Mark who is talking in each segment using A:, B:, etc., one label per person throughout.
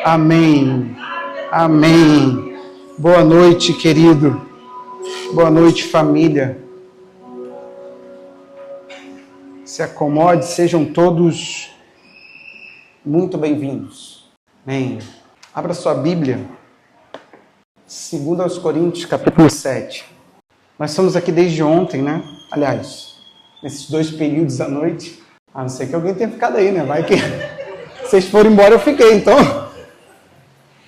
A: Amém. Amém. Boa noite, querido. Boa noite, família. Se acomode, sejam todos muito bem-vindos. Amém. Abra sua Bíblia. 2 Coríntios, capítulo 7. Nós estamos aqui desde ontem, né? Aliás, nesses 2 períodos à noite. A não ser que alguém tenha ficado aí, né? Vai que vocês foram embora, eu fiquei, então.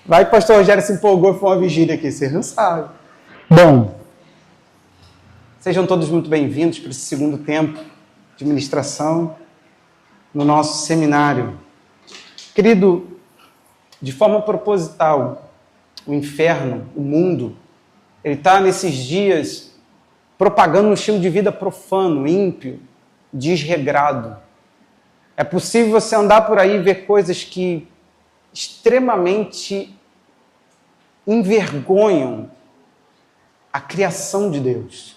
A: Vai que o pastor Rogério se empolgou e foi uma vigília aqui, vocês não sabem. Bom, sejam todos muito bem-vindos para esse segundo tempo de ministração no nosso seminário. Querido, de forma proposital, o inferno, o mundo, ele está nesses dias propagando um estilo de vida profano, ímpio, desregrado. É possível você andar por aí e ver coisas que extremamente envergonham a criação de Deus.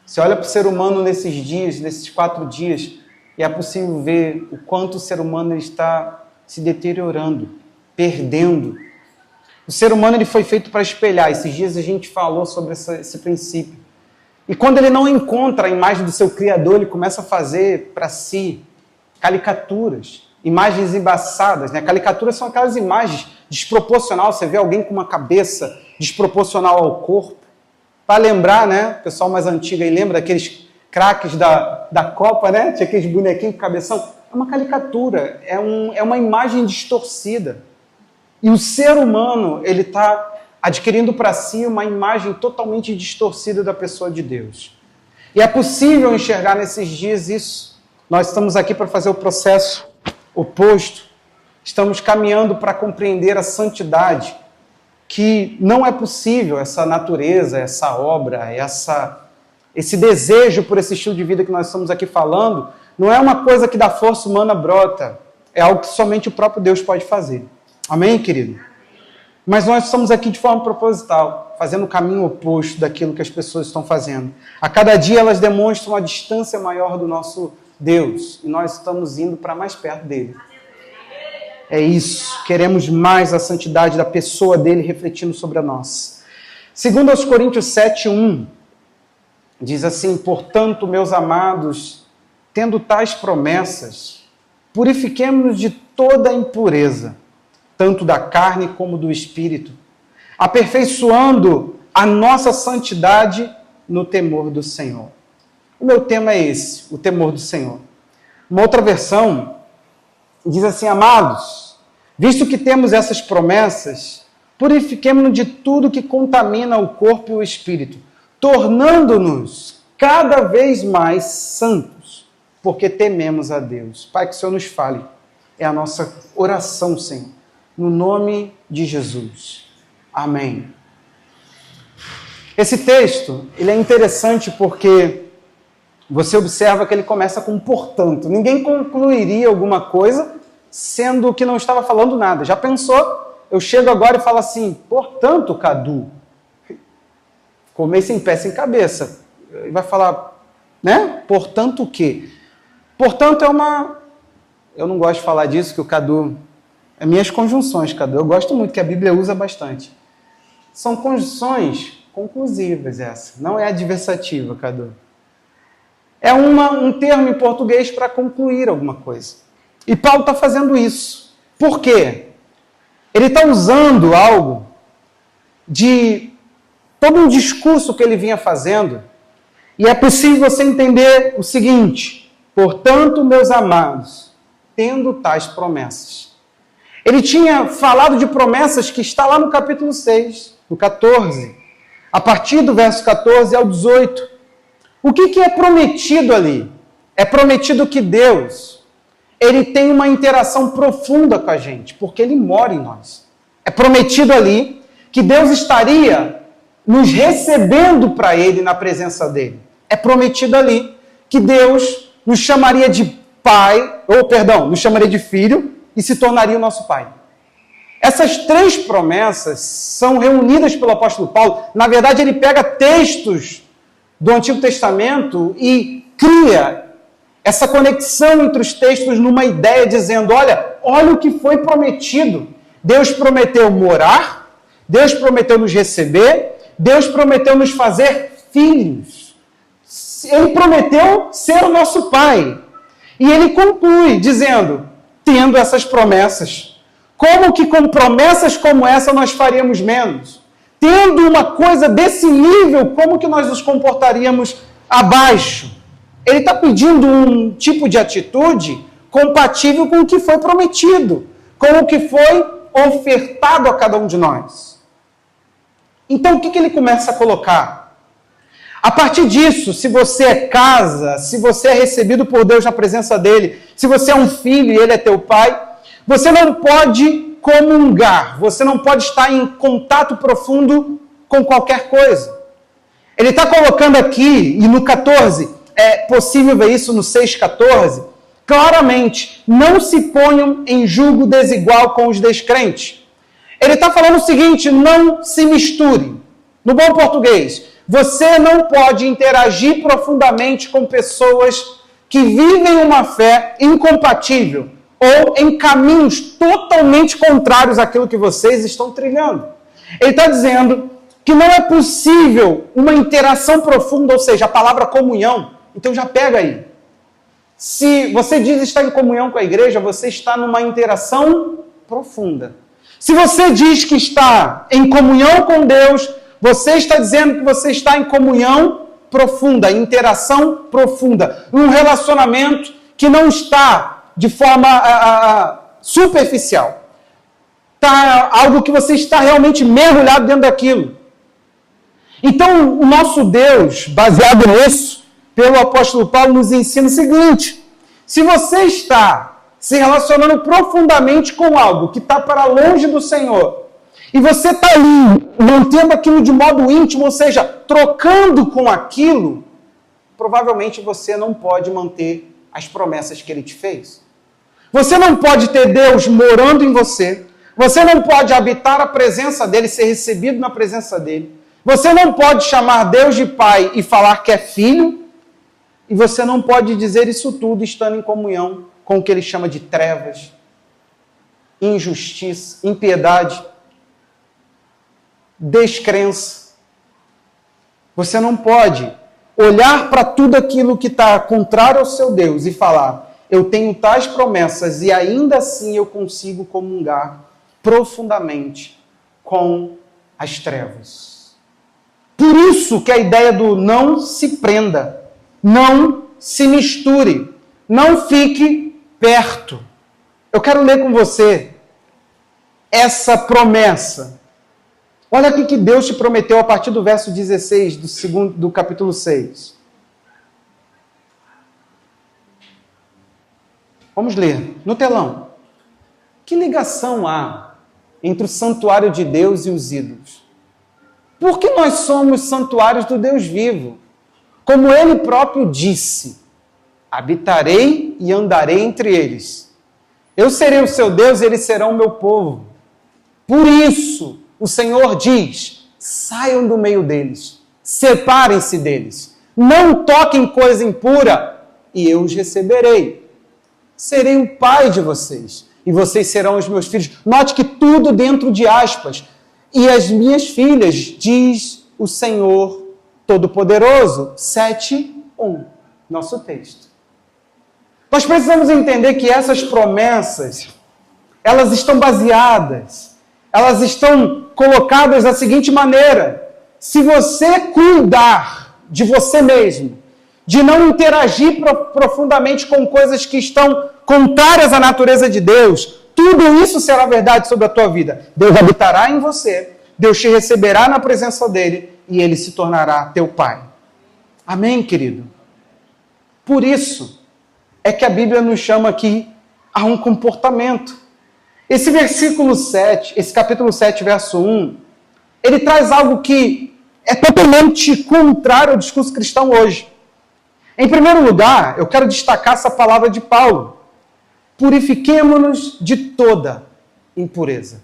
A: Você olha para o ser humano nesses dias, nesses 4 dias, e é possível ver o quanto o ser humano está se deteriorando, perdendo. O ser humano ele foi feito para espelhar. Esses dias a gente falou sobre esse princípio. E quando ele não encontra a imagem do seu Criador, ele começa a fazer para si caricaturas, imagens embaçadas, né? Caricaturas são aquelas imagens desproporcionais. Você vê alguém com uma cabeça desproporcional ao corpo. Para lembrar, né? O pessoal mais antigo aí lembra daqueles craques da Copa, né? Tinha aqueles bonequinhos com cabeção. É uma caricatura, é uma imagem distorcida. E o ser humano, ele está adquirindo para si uma imagem totalmente distorcida da pessoa de Deus. E é possível enxergar nesses dias isso. Nós estamos aqui para fazer o processo oposto. Estamos caminhando para compreender a santidade, que não é possível essa natureza, essa obra, esse desejo por esse estilo de vida que nós estamos aqui falando, não é uma coisa que da força humana brota, é algo que somente o próprio Deus pode fazer. Amém, querido? Mas nós estamos aqui de forma proposital, fazendo o caminho oposto daquilo que as pessoas estão fazendo. A cada dia elas demonstram uma distância maior do nosso Deus, e nós estamos indo para mais perto dele. É isso, queremos mais a santidade da pessoa dele refletindo sobre a nossa. 2 Coríntios 7:1, diz assim: portanto, meus amados, tendo tais promessas, purifiquemo-nos de toda impureza, tanto da carne como do espírito, aperfeiçoando a nossa santidade no temor do Senhor. O meu tema é esse, o temor do Senhor. Uma outra versão diz assim: amados, visto que temos essas promessas, purifiquemo-nos de tudo que contamina o corpo e o espírito, tornando-nos cada vez mais santos, porque tememos a Deus. Pai, que o Senhor nos fale. É a nossa oração, Senhor. No nome de Jesus. Amém. Esse texto, ele é interessante porque você observa que ele começa com portanto. Ninguém concluiria alguma coisa sendo que não estava falando nada. Já pensou? Eu chego agora e falo assim: portanto, Cadu. Ficou meio sem pé, sem cabeça. E vai falar, né? Portanto o quê? Portanto é uma... Eu não gosto de falar disso, que o Cadu... É minhas conjunções, Cadu. Eu gosto muito, que a Bíblia usa bastante. São conjunções conclusivas essa. Não é adversativa, Cadu. É um termo em português para concluir alguma coisa. E Paulo está fazendo isso. Por quê? Ele está usando algo de todo um discurso que ele vinha fazendo. E é possível você entender o seguinte: portanto, meus amados, tendo tais promessas. Ele tinha falado de promessas que está lá no capítulo 6, no 14. A partir do verso 14 ao 18. O que é prometido ali? É prometido que Deus, ele tem uma interação profunda com a gente, porque ele mora em nós. É prometido ali que Deus estaria nos recebendo para ele na presença dele. É prometido ali que Deus nos chamaria de pai, nos chamaria de filho e se tornaria o nosso pai. Essas 3 promessas são reunidas pelo apóstolo Paulo. Na verdade, ele pega textos do Antigo Testamento e cria essa conexão entre os textos numa ideia, dizendo, olha o que foi prometido. Deus prometeu morar, Deus prometeu nos receber, Deus prometeu nos fazer filhos. Ele prometeu ser o nosso Pai. E ele conclui dizendo, tendo essas promessas, como que com promessas como essa nós faríamos menos? Tendo uma coisa desse nível, como que nós nos comportaríamos abaixo? Ele está pedindo um tipo de atitude compatível com o que foi prometido, com o que foi ofertado a cada um de nós. Então, o que ele começa a colocar? A partir disso, se você é casa, se você é recebido por Deus na presença dele, se você é um filho e ele é teu pai, você não pode comungar, você não pode estar em contato profundo com qualquer coisa. Ele está colocando aqui, e no 14, é possível ver isso no 6,14, claramente, não se ponham em julgo desigual com os descrentes. Ele está falando o seguinte, não se misture. No bom português, você não pode interagir profundamente com pessoas que vivem uma fé incompatível ou em caminhos totalmente contrários àquilo que vocês estão trilhando. Ele está dizendo que não é possível uma interação profunda, ou seja, a palavra comunhão. Então já pega aí. Se você diz estar em comunhão com a igreja, você está numa interação profunda. Se você diz que está em comunhão com Deus, você está dizendo que você está em comunhão profunda, interação profunda, um relacionamento que não está de forma superficial. Tá algo que você está realmente mergulhado dentro daquilo. Então, o nosso Deus, baseado nisso, pelo apóstolo Paulo, nos ensina o seguinte: se você está se relacionando profundamente com algo que está para longe do Senhor, e você está ali mantendo aquilo de modo íntimo, ou seja, trocando com aquilo, provavelmente você não pode manter as promessas que ele te fez. Você não pode ter Deus morando em você. Você não pode habitar a presença dele, ser recebido na presença dele. Você não pode chamar Deus de Pai e falar que é filho. E você não pode dizer isso tudo estando em comunhão com o que ele chama de trevas, injustiça, impiedade, descrença. Você não pode olhar para tudo aquilo que está contrário ao seu Deus e falar, eu tenho tais promessas e ainda assim eu consigo comungar profundamente com as trevas. Por isso que a ideia do não se prenda, não se misture, não fique perto. Eu quero ler com você essa promessa. Olha o que Deus te prometeu a partir do verso 16 do capítulo 6. Vamos ler no telão. Que ligação há entre o santuário de Deus e os ídolos? Porque nós somos santuários do Deus vivo. Como ele próprio disse, habitarei e andarei entre eles. Eu serei o seu Deus e eles serão o meu povo. Por isso, o Senhor diz, saiam do meio deles, separem-se deles, não toquem coisa impura e eu os receberei. Serei o pai de vocês e vocês serão os meus filhos. Note que tudo dentro de aspas. E as minhas filhas, diz o Senhor Todo-Poderoso. 7:1, nosso texto. Nós precisamos entender que essas promessas, elas estão baseadas, elas estão colocadas da seguinte maneira: se você cuidar de você mesmo, de não interagir profundamente com coisas que estão contrárias à natureza de Deus, tudo isso será verdade sobre a tua vida. Deus habitará em você, Deus te receberá na presença dele e ele se tornará teu pai. Amém, querido? Por isso é que a Bíblia nos chama aqui a um comportamento. Esse versículo 7, esse capítulo 7, verso 1, ele traz algo que é totalmente contrário ao discurso cristão hoje. Em primeiro lugar, eu quero destacar essa palavra de Paulo. Purifiquemo-nos de toda impureza.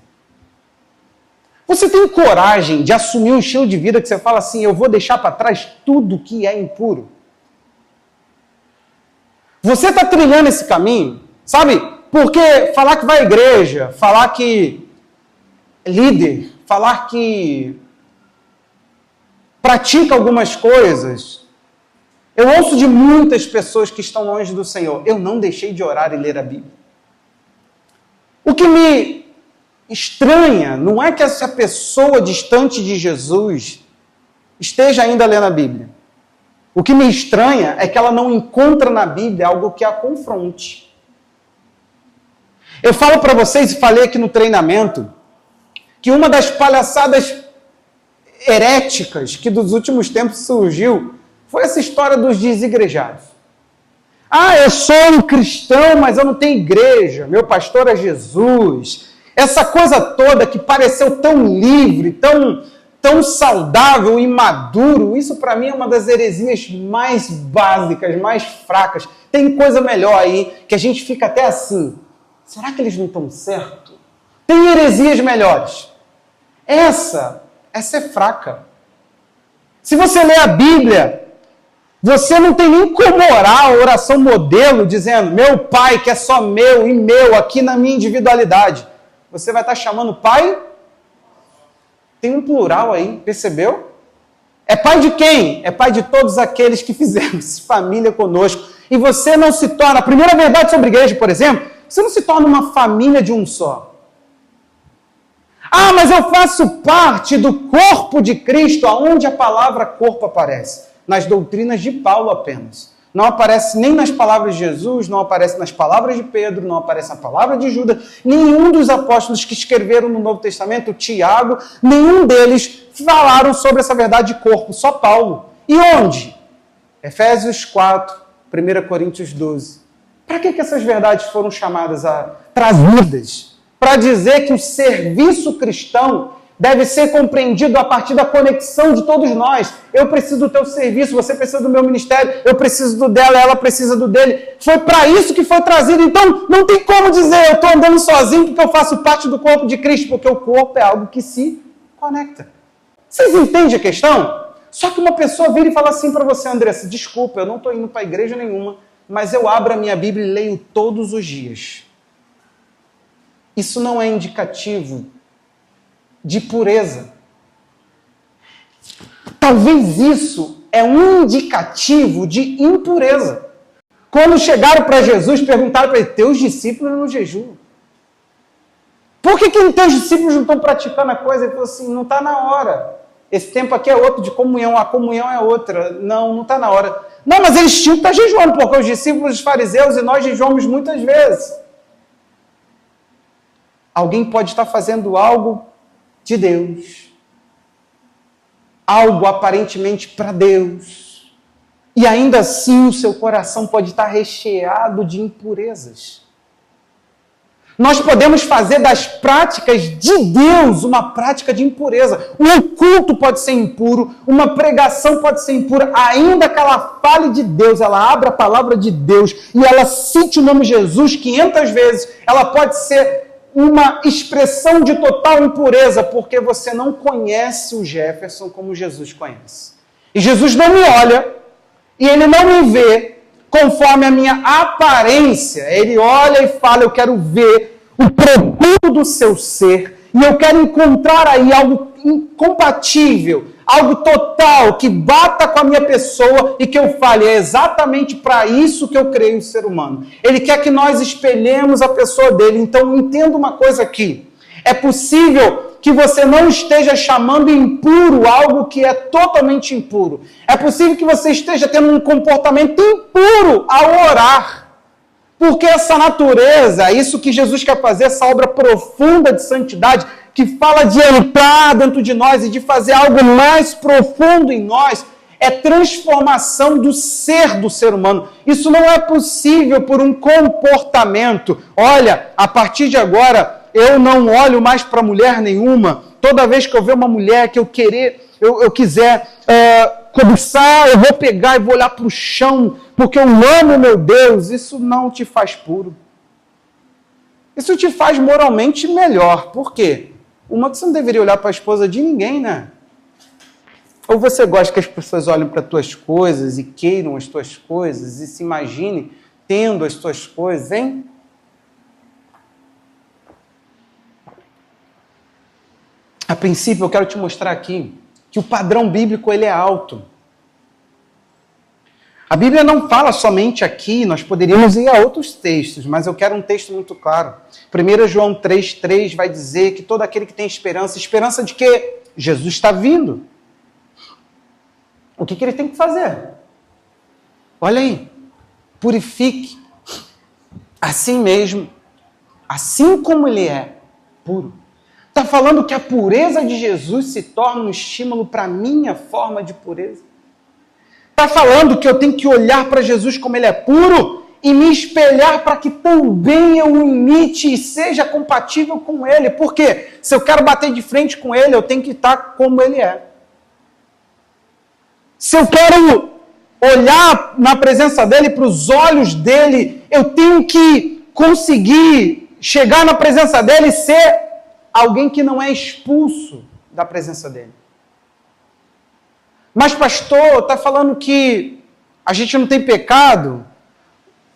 A: Você tem coragem de assumir um estilo de vida que você fala assim, eu vou deixar para trás tudo que é impuro? Você está trilhando esse caminho, sabe? Porque falar que vai à igreja, falar que líder, falar que pratica algumas coisas. Eu ouço de muitas pessoas que estão longe do Senhor. Eu não deixei de orar e ler a Bíblia. O que me estranha não é que essa pessoa distante de Jesus esteja ainda lendo a Bíblia. O que me estranha é que ela não encontra na Bíblia algo que a confronte. Eu falo para vocês, e falei aqui no treinamento, que uma das palhaçadas heréticas que dos últimos tempos surgiu foi essa história dos desigrejados. Ah, eu sou um cristão, mas eu não tenho igreja, meu pastor é Jesus. Essa coisa toda que pareceu tão livre, tão saudável e maduro, isso para mim é uma das heresias mais básicas, mais fracas. Tem coisa melhor aí, que a gente fica até assim, será que eles não estão certos? Tem heresias melhores. Essa é fraca. Se você lê a Bíblia, você não tem nem como orar a oração modelo, dizendo, meu Pai, que é só meu e meu, aqui na minha individualidade. Você vai estar chamando Pai? Tem um plural aí, percebeu? É Pai de quem? É Pai de todos aqueles que fizemos família conosco. E você não se torna, a primeira verdade sobre a igreja, por exemplo, você não se torna uma família de um só. Ah, mas eu faço parte do corpo de Cristo, aonde a palavra corpo aparece? Nas doutrinas de Paulo apenas. Não aparece nem nas palavras de Jesus, não aparece nas palavras de Pedro, não aparece na palavra de Judas. Nenhum dos apóstolos que escreveram no Novo Testamento, Tiago, nenhum deles falaram sobre essa verdade de corpo, só Paulo. E onde? Efésios 4, 1 Coríntios 12. Para que essas verdades foram trazidas? Para dizer que o serviço cristão deve ser compreendido a partir da conexão de todos nós. Eu preciso do teu serviço, você precisa do meu ministério, eu preciso do dela, ela precisa do dele. Foi para isso que foi trazido. Então, não tem como dizer, eu estou andando sozinho porque eu faço parte do corpo de Cristo, porque o corpo é algo que se conecta. Vocês entendem a questão? Só que uma pessoa vira e fala assim para você, Andressa, desculpa, eu não estou indo para igreja nenhuma, mas eu abro a minha Bíblia e leio todos os dias. Isso não é indicativo de pureza. Talvez isso é um indicativo de impureza. Quando chegaram para Jesus, perguntaram para ele, teus discípulos não jejuam. Por que teus discípulos não estão praticando a coisa? Ele falou assim, não está na hora. Esse tempo aqui é outro de comunhão, a comunhão é outra. Não está na hora. Não, mas eles tinham que estar jejuando, porque os discípulos dos fariseus e nós jejuamos muitas vezes. Alguém pode estar fazendo algo de Deus, algo aparentemente para Deus, e ainda assim o seu coração pode estar recheado de impurezas. Nós podemos fazer das práticas de Deus uma prática de impureza. Um culto pode ser impuro, uma pregação pode ser impura, ainda que ela fale de Deus, ela abra a palavra de Deus e ela cite o nome de Jesus 500 vezes, ela pode ser uma expressão de total impureza, porque você não conhece o Jefferson como Jesus conhece. E Jesus não me olha, e ele não me vê conforme a minha aparência. Ele olha e fala, eu quero ver o produto do seu ser, e eu quero encontrar aí algo incompatível, algo total, que bata com a minha pessoa e que eu fale, é exatamente para isso que eu creio no ser humano. Ele quer que nós espelhemos a pessoa dele. Então, entenda uma coisa aqui. É possível que você não esteja chamando impuro algo que é totalmente impuro. É possível que você esteja tendo um comportamento impuro ao orar. Porque essa natureza, isso que Jesus quer fazer, essa obra profunda de santidade, que fala de entrar dentro de nós e de fazer algo mais profundo em nós, é transformação do ser humano. Isso não é possível por um comportamento. Olha, a partir de agora, eu não olho mais para mulher nenhuma. Toda vez que eu ver uma mulher que eu quiser cobiçar, eu vou pegar e vou olhar para o chão, porque eu amo meu Deus. Isso não te faz puro. Isso te faz moralmente melhor. Por quê? Uma que você não deveria olhar para a esposa de ninguém, né? Ou você gosta que as pessoas olhem para as tuas coisas e queiram as tuas coisas e se imaginem tendo as tuas coisas, hein? A princípio, eu quero te mostrar aqui que o padrão bíblico ele é alto. A Bíblia não fala somente aqui, nós poderíamos ir a outros textos, mas eu quero um texto muito claro. 1 João 3,3 vai dizer que todo aquele que tem esperança, esperança de que Jesus está vindo. O que ele tem que fazer? Olha aí, purifique a si mesmo, assim como ele é, puro. Está falando que a pureza de Jesus se torna um estímulo para a minha forma de pureza. Está falando que eu tenho que olhar para Jesus como ele é puro e me espelhar para que também eu o imite e seja compatível com ele. Porque se eu quero bater de frente com ele, eu tenho que estar como ele é. Se eu quero olhar na presença dele, para os olhos dele, eu tenho que conseguir chegar na presença dele e ser alguém que não é expulso da presença dele. Mas pastor, está falando que a gente não tem pecado?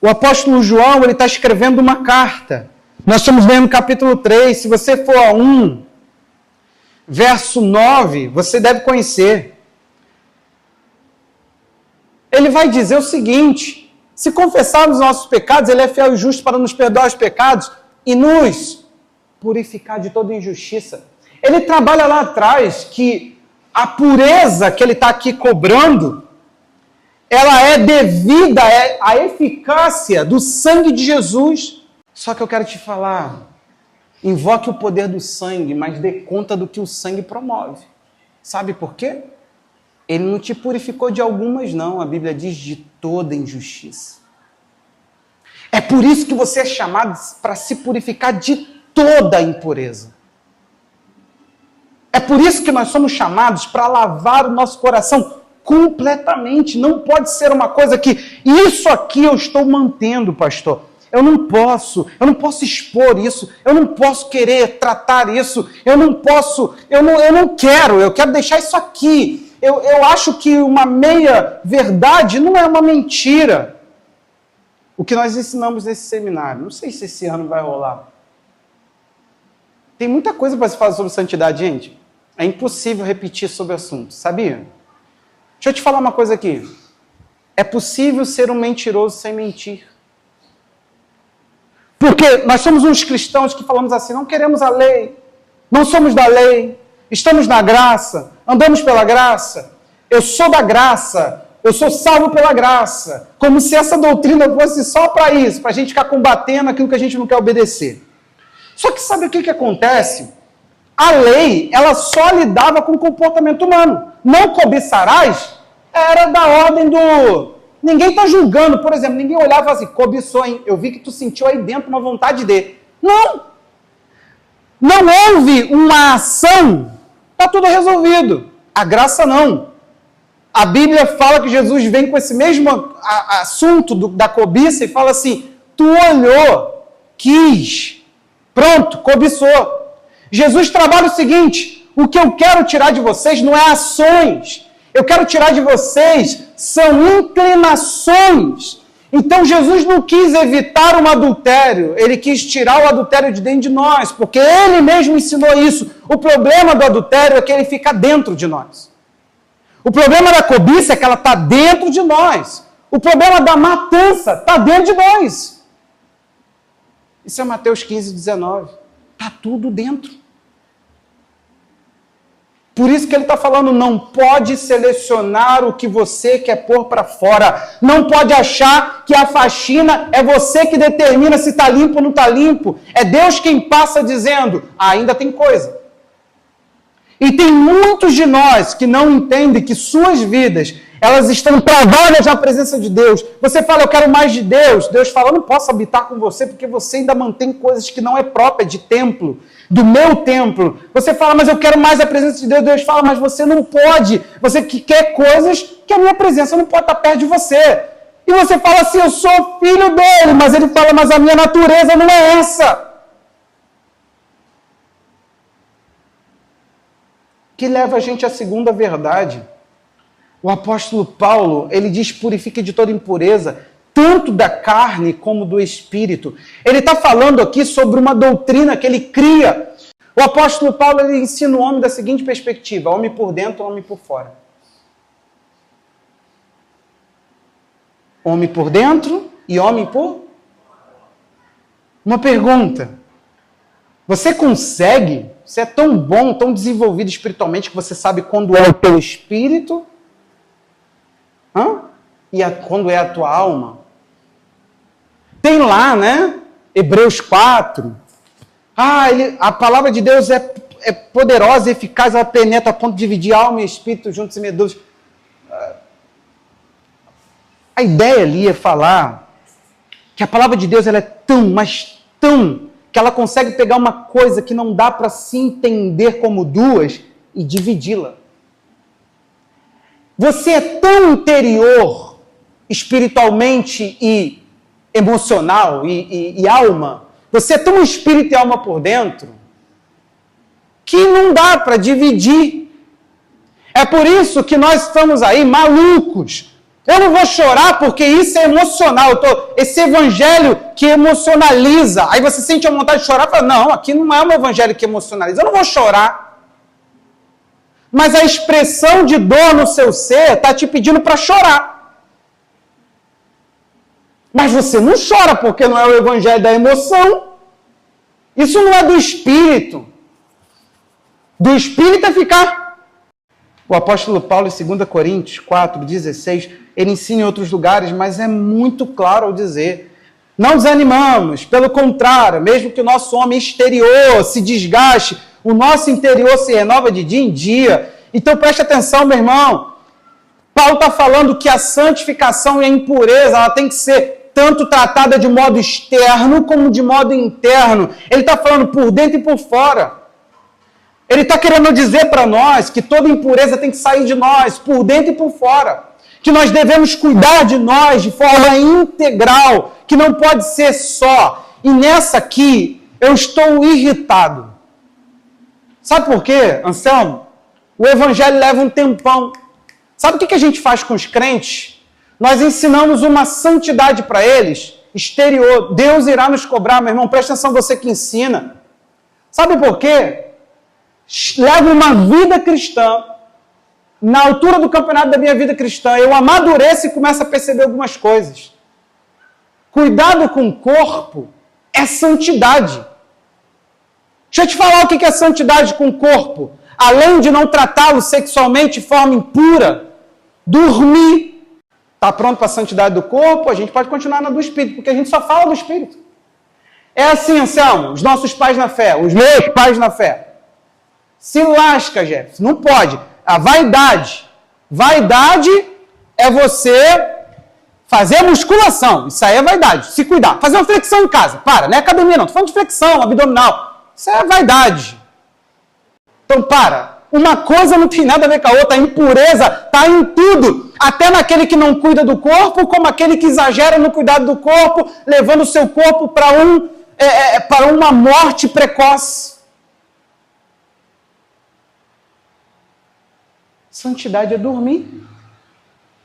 A: O apóstolo João, ele está escrevendo uma carta. Nós estamos lendo capítulo 3, se você for a 1, verso 9, você deve conhecer. Ele vai dizer o seguinte: se confessarmos nossos pecados, ele é fiel e justo para nos perdoar os pecados e nos purificar de toda injustiça. Ele trabalha lá atrás que a pureza que ele está aqui cobrando, ela é devida à eficácia do sangue de Jesus. Só que eu quero te falar, invoque o poder do sangue, mas dê conta do que o sangue promove. Sabe por quê? Ele não te purificou de algumas, não. A Bíblia diz de toda injustiça. É por isso que você é chamado para se purificar de toda a impureza. É por isso que nós somos chamados para lavar o nosso coração completamente. Não pode ser uma coisa que, isso aqui eu estou mantendo, pastor. Eu não posso expor isso, eu não posso querer tratar isso, eu não quero, eu quero deixar isso aqui. Eu acho que uma meia verdade não é uma mentira. O que nós ensinamos nesse seminário, não sei se esse ano vai rolar. Tem muita coisa para se falar sobre santidade, gente. É impossível repetir sobre o assunto, sabia? Deixa eu te falar uma coisa aqui. É possível ser um mentiroso sem mentir. Porque nós somos uns cristãos que falamos assim, não queremos a lei, não somos da lei, estamos na graça, andamos pela graça, eu sou da graça, eu sou salvo pela graça. Como se essa doutrina fosse só para isso, para a gente ficar combatendo aquilo que a gente não quer obedecer. Só que sabe o que acontece? A lei, ela só lidava com o comportamento humano. Não cobiçarás era da ordem do... Ninguém está julgando, por exemplo, ninguém olhava assim, cobiçou, hein? Eu vi que tu sentiu aí dentro uma vontade de... Não! Não houve uma ação, está tudo resolvido. A graça não. A Bíblia fala que Jesus vem com esse mesmo assunto da cobiça e fala assim, tu olhou, quis, pronto, cobiçou. Jesus trabalha o seguinte, o que eu quero tirar de vocês não é ações, eu quero tirar de vocês são inclinações. Então Jesus não quis evitar um adultério, ele quis tirar o adultério de dentro de nós, porque ele mesmo ensinou isso. O problema do adultério é que ele fica dentro de nós. O problema da cobiça é que ela está dentro de nós. O problema da matança está dentro de nós. Isso é Mateus 15, 19. Está tudo dentro. Por isso que ele está falando, não pode selecionar o que você quer pôr para fora. Não pode achar que a faxina é você que determina se está limpo ou não está limpo. É Deus quem passa dizendo, ainda tem coisa. E tem muitos de nós que não entendem que suas vidas, elas estão travadas na presença de Deus. Você fala, eu quero mais de Deus. Deus fala, eu não posso habitar com você porque você ainda mantém coisas que não é própria de templo, do meu templo. Você fala, mas eu quero mais a presença de Deus. Deus fala, mas você não pode. Você que quer coisas que a minha presença não pode estar perto de você. E você fala assim, eu sou filho dele. Mas ele fala, mas a minha natureza não é essa. Que leva a gente à segunda verdade. O apóstolo Paulo, ele diz, purifique de toda impureza, tanto da carne como do espírito. Ele está falando aqui sobre uma doutrina que ele cria. O apóstolo Paulo ele ensina o homem da seguinte perspectiva: homem por dentro, homem por fora. Homem por dentro e homem por... Uma pergunta. Você consegue? Você é tão bom, tão desenvolvido espiritualmente que você sabe quando é o teu espírito e quando é a tua alma? Tem lá, né? Hebreus 4. A palavra de Deus é poderosa e eficaz, ela penetra a ponto de dividir alma e espírito juntos e medulas. A ideia ali é falar que a palavra de Deus ela é tão, mas tão, que ela consegue pegar uma coisa que não dá para se entender como duas e dividi-la. Você é tão interior, espiritualmente e emocional e alma, você é tão espírito e alma por dentro, que não dá para dividir. É por isso que nós estamos aí malucos. Eu não vou chorar porque isso é emocional. Esse evangelho que emocionaliza. Aí você sente a vontade de chorar e fala, não, aqui não é um evangelho que emocionaliza. Eu não vou chorar. Mas a expressão de dor no seu ser está te pedindo para chorar. Mas você não chora porque não é o evangelho da emoção. Isso não é do espírito. Do espírito é ficar... O apóstolo Paulo, em 2 Coríntios 4:16, ele ensina em outros lugares, mas é muito claro ao dizer: não desanimamos, pelo contrário, mesmo que o nosso homem exterior se desgaste, o nosso interior se renova de dia em dia. Então preste atenção, meu irmão. Paulo está falando que a santificação e a impureza, ela tem que ser tanto tratada de modo externo como de modo interno. Ele está falando por dentro e por fora. Ele está querendo dizer para nós que toda impureza tem que sair de nós, por dentro e por fora. Que nós devemos cuidar de nós de forma integral, que não pode ser só. E nessa aqui, eu estou irritado. Sabe por quê, Anselmo? O evangelho leva um tempão. Sabe o que a gente faz com os crentes? Nós ensinamos uma santidade para eles, exterior. Deus irá nos cobrar, meu irmão. Presta atenção, você que ensina. Sabe por quê? Levo uma vida cristã, na altura do campeonato da minha vida cristã, eu amadureço e começo a perceber algumas coisas. Cuidado com o corpo é santidade. Deixa eu te falar o que é santidade com o corpo. Além de não tratá-lo sexualmente de forma impura, dormir. Está pronto para a santidade do corpo? A gente pode continuar na do espírito, porque a gente só fala do espírito. É assim, Anselmo, os nossos pais na fé, os meus pais na fé. Se lasca, Jefferson. Não pode. A vaidade. Vaidade é você fazer musculação. Isso aí é vaidade. Se cuidar. Fazer uma flexão em casa. Para, não é academia não. Estou falando de flexão, abdominal. Isso é vaidade. Então, para. Uma coisa não tem nada a ver com a outra. A impureza está em tudo. Até naquele que não cuida do corpo, como aquele que exagera no cuidado do corpo, levando o seu corpo para uma morte precoce. Santidade é dormir.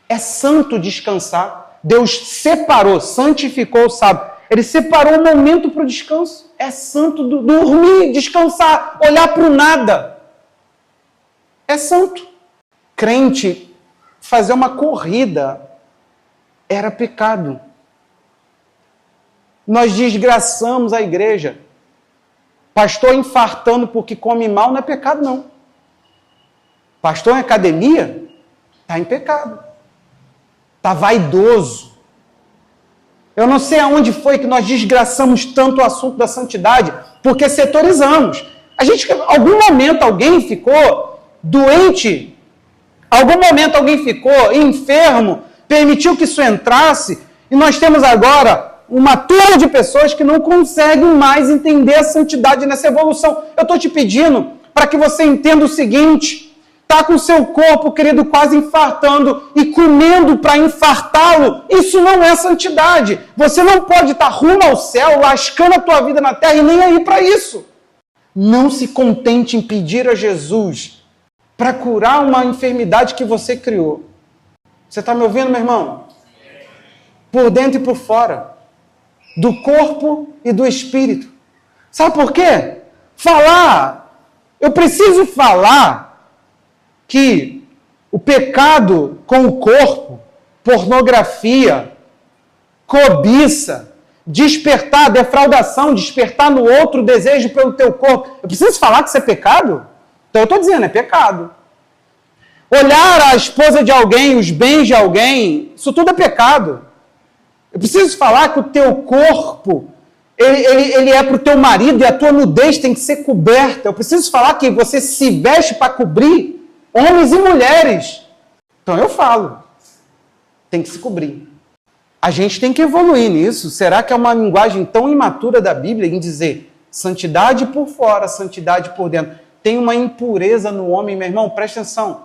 A: É santo descansar. Deus separou, santificou o sábado. Ele separou um momento para o descanso. É santo dormir, descansar, olhar para o nada. É santo. Crente, fazer uma corrida era pecado. Nós desgraçamos a igreja. Pastor infartando porque come mal não é pecado, não. Pastor em academia está em pecado. Está vaidoso. Eu não sei aonde foi que nós desgraçamos tanto o assunto da santidade, porque setorizamos. Algum momento alguém ficou doente, algum momento alguém ficou enfermo, permitiu que isso entrasse, e nós temos agora uma turma de pessoas que não conseguem mais entender a santidade nessa evolução. Eu estou te pedindo para que você entenda o seguinte: está com o seu corpo, querido, quase infartando e comendo para infartá-lo, isso não é santidade. Você não pode estar rumo ao céu, lascando a tua vida na terra e nem aí para isso. Não se contente em pedir a Jesus para curar uma enfermidade que você criou. Você está me ouvindo, meu irmão? Por dentro e por fora. Do corpo e do espírito. Sabe por quê? Falar Eu preciso falar que o pecado com o corpo, pornografia, cobiça, despertar, defraudação, despertar no outro o desejo pelo teu corpo. Eu preciso falar que isso é pecado? Então eu estou dizendo, é pecado. Olhar a esposa de alguém, os bens de alguém, isso tudo é pecado. Eu preciso falar que o teu corpo, ele é para o teu marido e a tua nudez tem que ser coberta. Eu preciso falar que você se veste para cobrir homens e mulheres. Então eu falo, tem que se cobrir. A gente tem que evoluir nisso. Será que é uma linguagem tão imatura da Bíblia em dizer santidade por fora, santidade por dentro? Tem uma impureza no homem, meu irmão, presta atenção.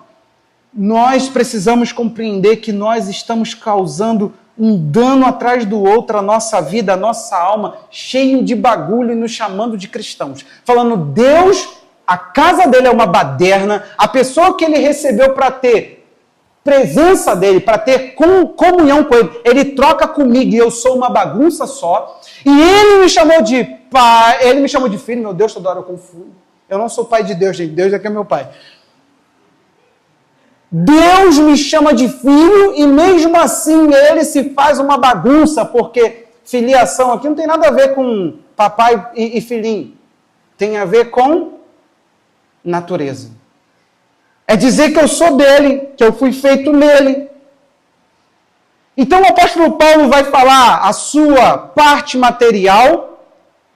A: Nós precisamos compreender que nós estamos causando um dano atrás do outro, a nossa vida, a nossa alma, cheio de bagulho e nos chamando de cristãos. Falando, Deus, a casa dele é uma baderna, a pessoa que ele recebeu para ter presença dele, para ter comunhão com ele, ele troca comigo e eu sou uma bagunça só. E ele me chamou de pai, ele me chamou de filho, meu Deus, toda hora eu confundo. Eu não sou pai de Deus, gente, Deus é que é meu pai. Deus me chama de filho e mesmo assim ele se faz uma bagunça, porque filiação aqui não tem nada a ver com papai e filhinho. Tem a ver com natureza. É dizer que eu sou dele, que eu fui feito nele. Então o apóstolo Paulo vai falar a sua parte material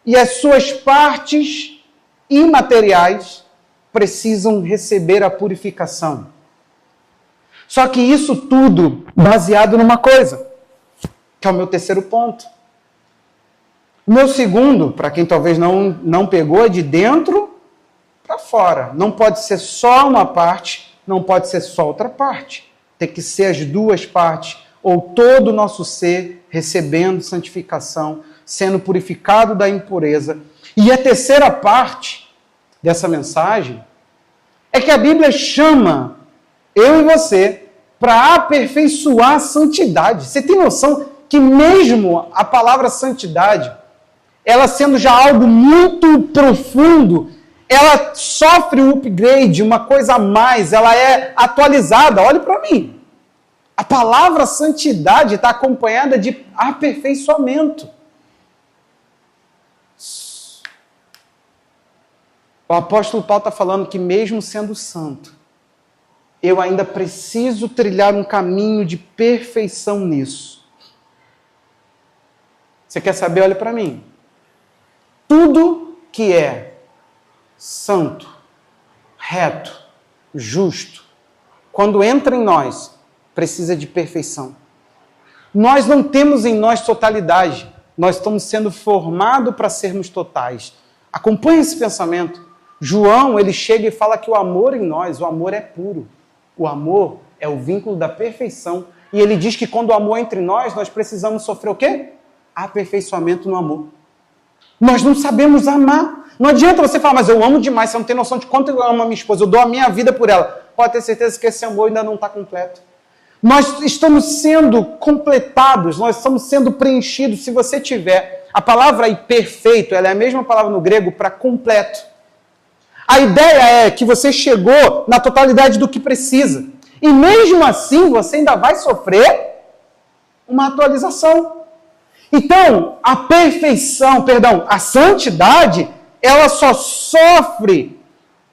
A: e as suas partes imateriais precisam receber a purificação. Só que isso tudo baseado numa coisa, que é o meu terceiro ponto. O meu segundo, para quem talvez não pegou, é de dentro para fora. Não pode ser só uma parte, não pode ser só outra parte. Tem que ser as duas partes, ou todo o nosso ser recebendo santificação, sendo purificado da impureza. E a terceira parte dessa mensagem é que a Bíblia chama eu e você para aperfeiçoar a santidade. Você tem noção que mesmo a palavra santidade, ela sendo já algo muito profundo, ela sofre um upgrade, uma coisa a mais, ela é atualizada. Olhe para mim. A palavra santidade está acompanhada de aperfeiçoamento. O apóstolo Paulo está falando que mesmo sendo santo, eu ainda preciso trilhar um caminho de perfeição nisso. Você quer saber? Olha para mim. Tudo que é santo, reto, justo, quando entra em nós, precisa de perfeição. Nós não temos em nós totalidade. Nós estamos sendo formados para sermos totais. Acompanhe esse pensamento. João, ele chega e fala que o amor em nós, o amor é puro. O amor é o vínculo da perfeição. E ele diz que quando o amor é entre nós, nós precisamos sofrer o quê? Aperfeiçoamento no amor. Nós não sabemos amar. Não adianta você falar, mas eu amo demais, você não tem noção de quanto eu amo a minha esposa, eu dou a minha vida por ela. Pode ter certeza que esse amor ainda não está completo. Nós estamos sendo completados, nós estamos sendo preenchidos. Se você tiver, a palavra aí perfeito, ela é a mesma palavra no grego para completo. A ideia é que você chegou na totalidade do que precisa. E mesmo assim, você ainda vai sofrer uma atualização. Então, a santidade, ela só sofre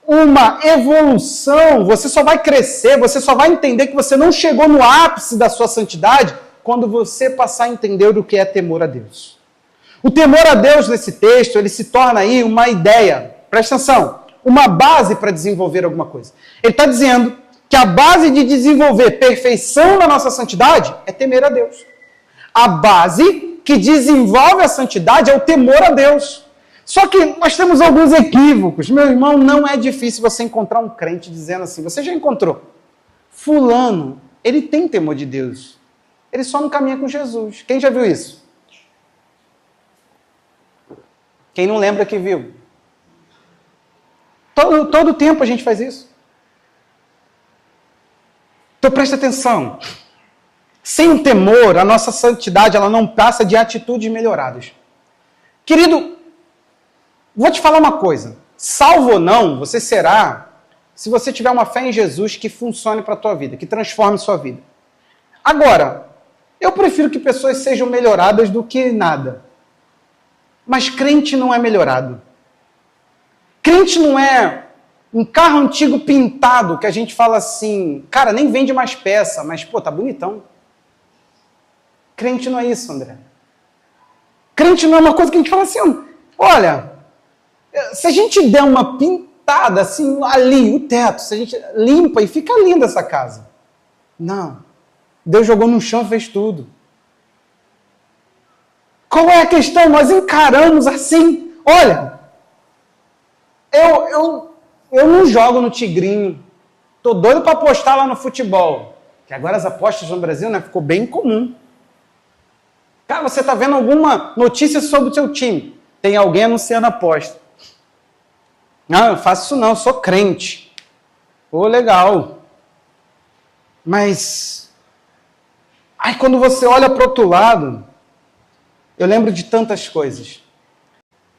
A: uma evolução, você só vai crescer, você só vai entender que você não chegou no ápice da sua santidade quando você passar a entender o que é temor a Deus. O temor a Deus nesse texto, ele se torna aí uma ideia, presta atenção, uma base para desenvolver alguma coisa. Ele está dizendo que a base de desenvolver perfeição na nossa santidade é temer a Deus. A base que desenvolve a santidade é o temor a Deus. Só que nós temos alguns equívocos. Meu irmão, não é difícil você encontrar um crente dizendo assim, você já encontrou? Fulano, ele tem temor de Deus. Ele só não caminha com Jesus. Quem já viu isso? Quem não lembra que viu? Todo tempo a gente faz isso. Então presta atenção. Sem o temor, a nossa santidade ela não passa de atitudes melhoradas. Querido, vou te falar uma coisa. Salvo ou não, você será se você tiver uma fé em Jesus que funcione para a tua vida, que transforme sua vida. Agora, eu prefiro que pessoas sejam melhoradas do que nada. Mas crente não é melhorado. Crente não é um carro antigo pintado que a gente fala assim, cara, nem vende mais peça, mas, pô, tá bonitão. Crente não é isso, André. Crente não é uma coisa que a gente fala assim, olha, se a gente der uma pintada assim, ali, o teto, se a gente limpa e fica linda essa casa. Não. Deus jogou no chão e fez tudo. Qual é a questão? Nós encaramos assim, olha, eu não jogo no Tigrinho, tô doido para apostar lá no futebol, que agora as apostas no Brasil, né, ficou bem comum. Cara, você está vendo alguma notícia sobre o seu time, tem alguém anunciando aposta. Não, eu faço isso não, eu sou crente. Pô, legal. Mas, aí quando você olha para o outro lado, eu lembro de tantas coisas.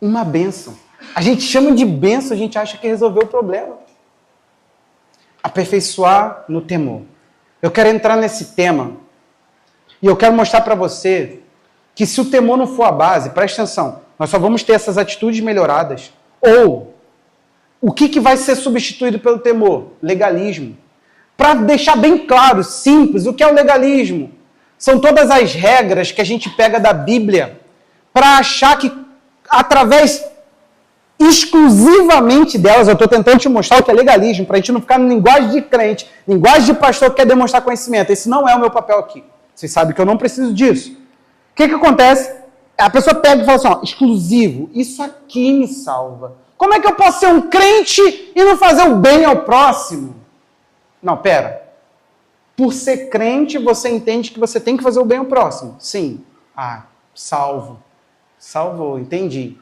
A: Uma bênção. A gente chama de bênção, a gente acha que resolveu o problema. Aperfeiçoar no temor. Eu quero entrar nesse tema e eu quero mostrar para você que se o temor não for a base, presta atenção, nós só vamos ter essas atitudes melhoradas. Ou, o que vai ser substituído pelo temor? Legalismo. Para deixar bem claro, simples, o que é o legalismo? São todas as regras que a gente pega da Bíblia para achar que, através exclusivamente delas, eu estou tentando te mostrar o que é legalismo, para a gente não ficar na linguagem de crente, linguagem de pastor que quer demonstrar conhecimento. Esse não é o meu papel aqui. Vocês sabem que eu não preciso disso. O que acontece? A pessoa pega e fala assim, ó, exclusivo, isso aqui me salva. Como é que eu posso ser um crente e não fazer o bem ao próximo? Não, pera. Por ser crente, você entende que você tem que fazer o bem ao próximo. Sim. Ah, salvo. Salvou, entendi.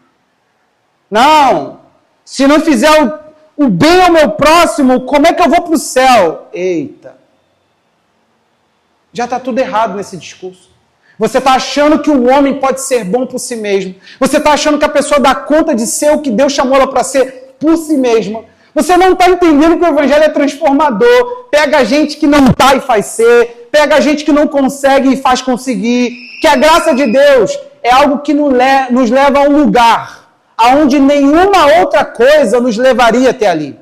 A: Não. Se não fizer o bem ao meu próximo, como é que eu vou para o céu? Eita. Já está tudo errado nesse discurso. Você está achando que o homem pode ser bom por si mesmo. Você está achando que a pessoa dá conta de ser o que Deus chamou ela para ser por si mesma. Você não está entendendo que o evangelho é transformador. Pega a gente que não está e faz ser. Pega a gente que não consegue e faz conseguir. Que a graça de Deus é algo que nos leva a um lugar aonde nenhuma outra coisa nos levaria até ali.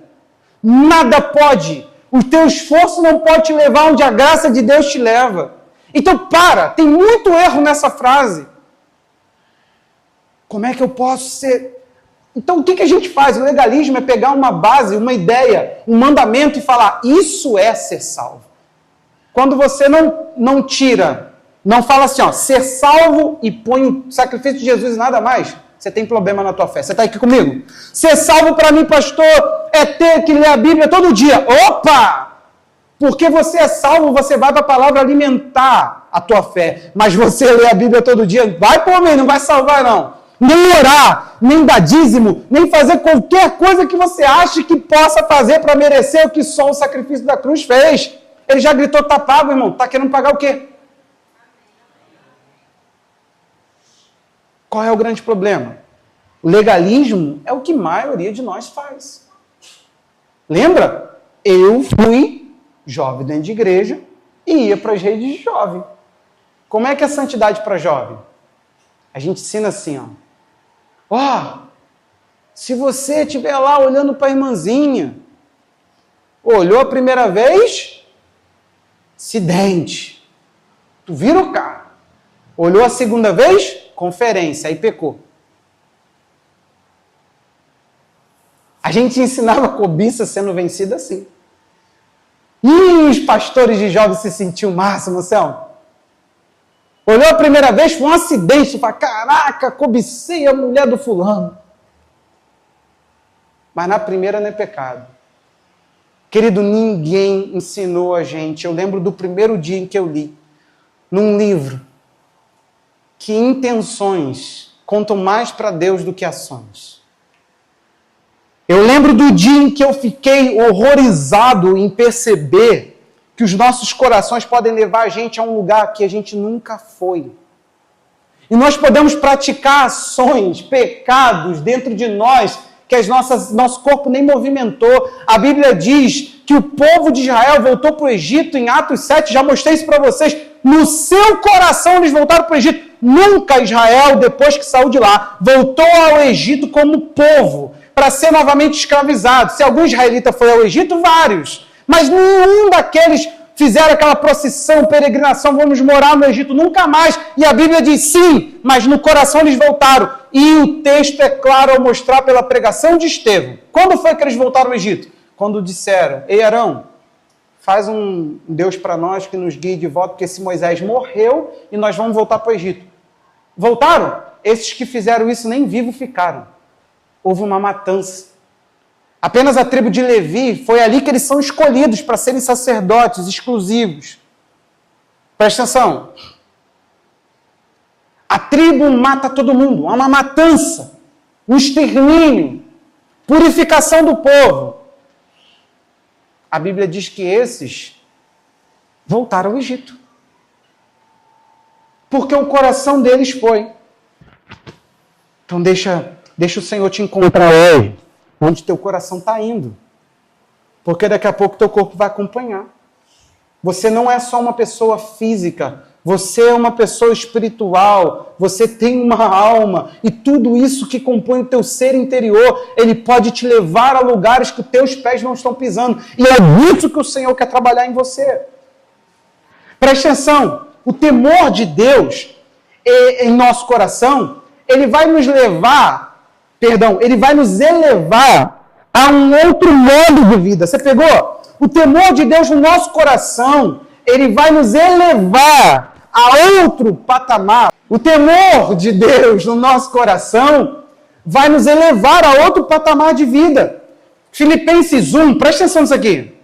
A: Nada pode. O teu esforço não pode te levar onde a graça de Deus te leva. Então tem muito erro nessa frase. Como é que eu posso ser... Então o que a gente faz? O legalismo é pegar uma base, uma ideia, um mandamento e falar, isso é ser salvo. Quando você não tira, não fala assim, ó, ser salvo e põe o sacrifício de Jesus e nada mais, você tem problema na tua fé. Você está aqui comigo? Ser salvo para mim, pastor, é ter que ler a Bíblia todo dia. Opa! Porque você é salvo, você vai para a palavra alimentar a tua fé. Mas você lê a Bíblia todo dia, vai por mim, não vai salvar não. Nem orar, nem dar dízimo, nem fazer qualquer coisa que você ache que possa fazer para merecer o que só o sacrifício da cruz fez. Ele já gritou, tá pago, irmão. Tá querendo pagar o quê? Qual é o grande problema? O legalismo é o que a maioria de nós faz. Lembra? Eu fui jovem dentro de igreja e ia para as redes de jovem. Como é que é a santidade para jovem? A gente ensina assim, se você estiver lá olhando para a irmãzinha, olhou a primeira vez, acidente. Tu vira o carro. Olhou a segunda vez, conferência, aí pecou. A gente ensinava a cobiça sendo vencida assim. E os pastores de jovens se sentiam máximo, Selma. Olhou a primeira vez, foi um acidente, fala, caraca, cobicei a mulher do fulano. Mas na primeira não é pecado. Querido, ninguém ensinou a gente. Eu lembro do primeiro dia em que eu li, num livro, que intenções contam mais para Deus do que ações. Eu lembro do dia em que eu fiquei horrorizado em perceber que os nossos corações podem levar a gente a um lugar que a gente nunca foi. E nós podemos praticar ações, pecados dentro de nós que nosso corpo nem movimentou. A Bíblia diz que o povo de Israel voltou para o Egito em Atos 7, já mostrei isso para vocês. No seu coração eles voltaram para o Egito. Nunca Israel, depois que saiu de lá, voltou ao Egito como povo, para ser novamente escravizado. Se algum israelita foi ao Egito, vários. Mas nenhum daqueles fizeram aquela procissão, peregrinação, vamos morar no Egito, nunca mais. E a Bíblia diz sim, mas no coração eles voltaram. E o texto é claro ao mostrar pela pregação de Estevão. Quando foi que eles voltaram ao Egito? Quando disseram, ei Arão, faz um Deus para nós que nos guie de volta, porque esse Moisés morreu e nós vamos voltar para o Egito. Voltaram? Esses que fizeram isso nem vivos ficaram. Houve uma matança. Apenas a tribo de Levi, foi ali que eles são escolhidos para serem sacerdotes exclusivos. Presta atenção. A tribo mata todo mundo. Há uma matança, um extermínio, purificação do povo. A Bíblia diz que esses voltaram ao Egito. Porque o coração deles foi. Então deixa o Senhor te encontrar hoje, onde teu coração está indo. Porque daqui a pouco teu corpo vai acompanhar. Você não é só uma pessoa física, você é uma pessoa espiritual, você tem uma alma, e tudo isso que compõe o teu ser interior, ele pode te levar a lugares que os teus pés não estão pisando. E é isso que o Senhor quer trabalhar em você. Preste atenção, o temor de Deus em nosso coração, ele vai nos ele vai nos elevar a um outro modo de vida. Você pegou? O temor de Deus no nosso coração, ele vai nos elevar a outro patamar. O temor de Deus no nosso coração vai nos elevar a outro patamar de vida. Filipenses 1, presta atenção nisso aqui.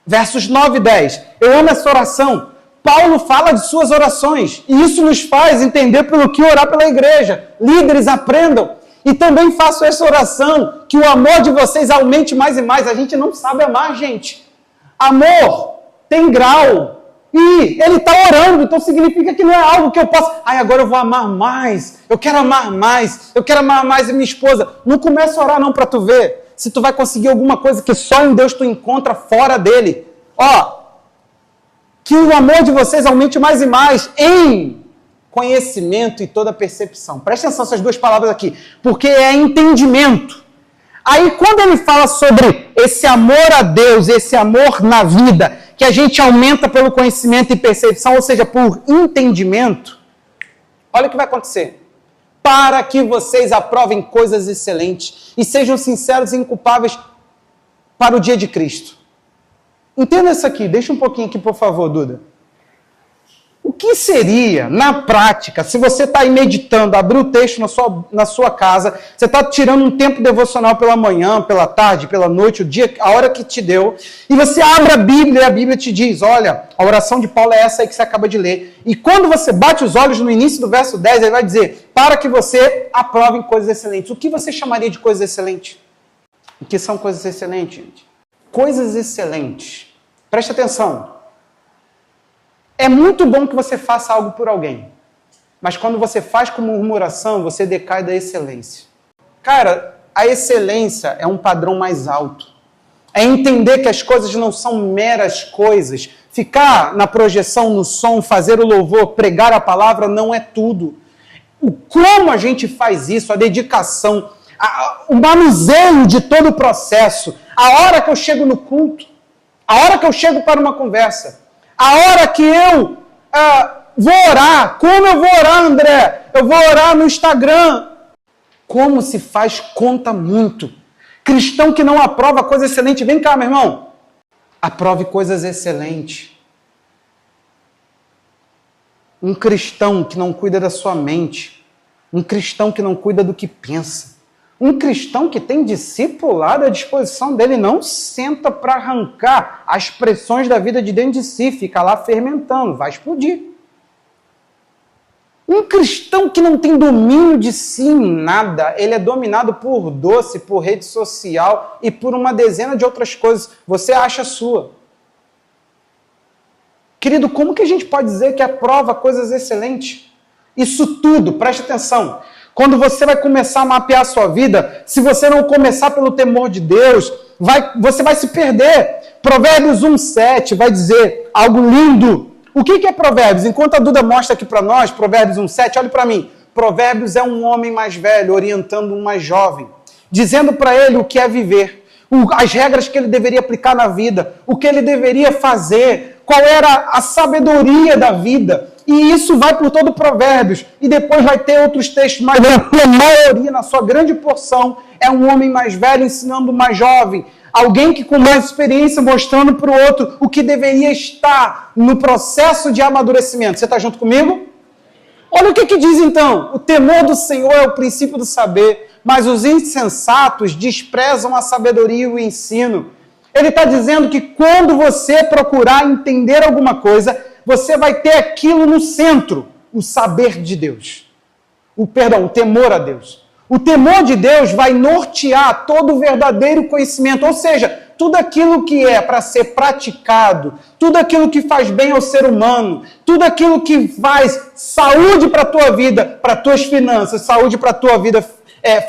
A: Versos 9 e 10. Eu amo essa oração. Paulo fala de suas orações. E isso nos faz entender pelo que orar pela igreja. Líderes, aprendam. E também faço essa oração, que o amor de vocês aumente mais e mais. A gente não sabe amar, gente. Amor tem grau. E ele está orando, então significa que não é algo que eu posso... agora eu vou amar mais. Eu quero amar mais. Eu quero amar mais a minha esposa. Não começa a orar não para tu ver se tu vai conseguir alguma coisa que só em Deus tu encontra fora dele. Que o amor de vocês aumente mais e mais em conhecimento e toda percepção. Presta atenção nessas duas palavras aqui, porque é entendimento. Aí quando ele fala sobre esse amor a Deus, esse amor na vida, que a gente aumenta pelo conhecimento e percepção, ou seja, por entendimento, olha o que vai acontecer. Para que vocês aprovem coisas excelentes e sejam sinceros e inculpáveis para o dia de Cristo. Entenda isso aqui, deixa um pouquinho aqui, por favor, Duda. O que seria, na prática, se você está aí meditando, abrir o texto na sua casa, você está tirando um tempo devocional pela manhã, pela tarde, pela noite, o dia, a hora que te deu, e você abre a Bíblia e a Bíblia te diz, olha, a oração de Paulo é essa aí que você acaba de ler. E quando você bate os olhos no início do verso 10, ele vai dizer, para que você aprove coisas excelentes. O que você chamaria de coisas excelentes? O que são coisas excelentes, gente? Coisas excelentes. Preste atenção. É muito bom que você faça algo por alguém. Mas quando você faz com murmuração, você decai da excelência. Cara, a excelência é um padrão mais alto. É entender que as coisas não são meras coisas. Ficar na projeção, no som, fazer o louvor, pregar a palavra não é tudo. Como a gente faz isso, a dedicação, o manuseio de todo o processo, a hora que eu chego no culto, a hora que eu chego para uma conversa, a hora que eu vou orar. Como eu vou orar, André? Eu vou orar no Instagram. Como se faz conta muito. Cristão que não aprova coisa excelente. Vem cá, meu irmão. Aprove coisas excelentes. Um cristão que não cuida da sua mente. Um cristão que não cuida do que pensa. Um cristão que tem discipulado à disposição dele, não senta para arrancar as pressões da vida de dentro de si, fica lá fermentando, vai explodir. Um cristão que não tem domínio de si em nada, ele é dominado por doce, por rede social e por uma dezena de outras coisas. Você acha a sua. Querido, como que a gente pode dizer que aprova coisas excelentes? Isso tudo, preste atenção. Quando você vai começar a mapear a sua vida, se você não começar pelo temor de Deus, você vai se perder. Provérbios 1,7 vai dizer algo lindo. O que é Provérbios? Enquanto a Duda mostra aqui para nós, Provérbios 1,7, olhe para mim. Provérbios é um homem mais velho orientando um mais jovem, dizendo para ele o que é viver, as regras que ele deveria aplicar na vida, o que ele deveria fazer, qual era a sabedoria da vida. E isso vai por todo Provérbios. E depois vai ter outros textos, mas a maioria, na sua grande porção, é um homem mais velho ensinando o mais jovem. Alguém que com mais experiência mostrando para o outro o que deveria estar no processo de amadurecimento. Você está junto comigo? Olha o que diz então. O temor do Senhor é o princípio do saber, mas os insensatos desprezam a sabedoria e o ensino. Ele está dizendo que quando você procurar entender alguma coisa, você vai ter aquilo no centro, o saber de Deus. O temor a Deus. O temor de Deus vai nortear todo o verdadeiro conhecimento, ou seja, tudo aquilo que é para ser praticado, tudo aquilo que faz bem ao ser humano, tudo aquilo que faz saúde para a tua vida, para as tuas finanças, saúde para a tua vida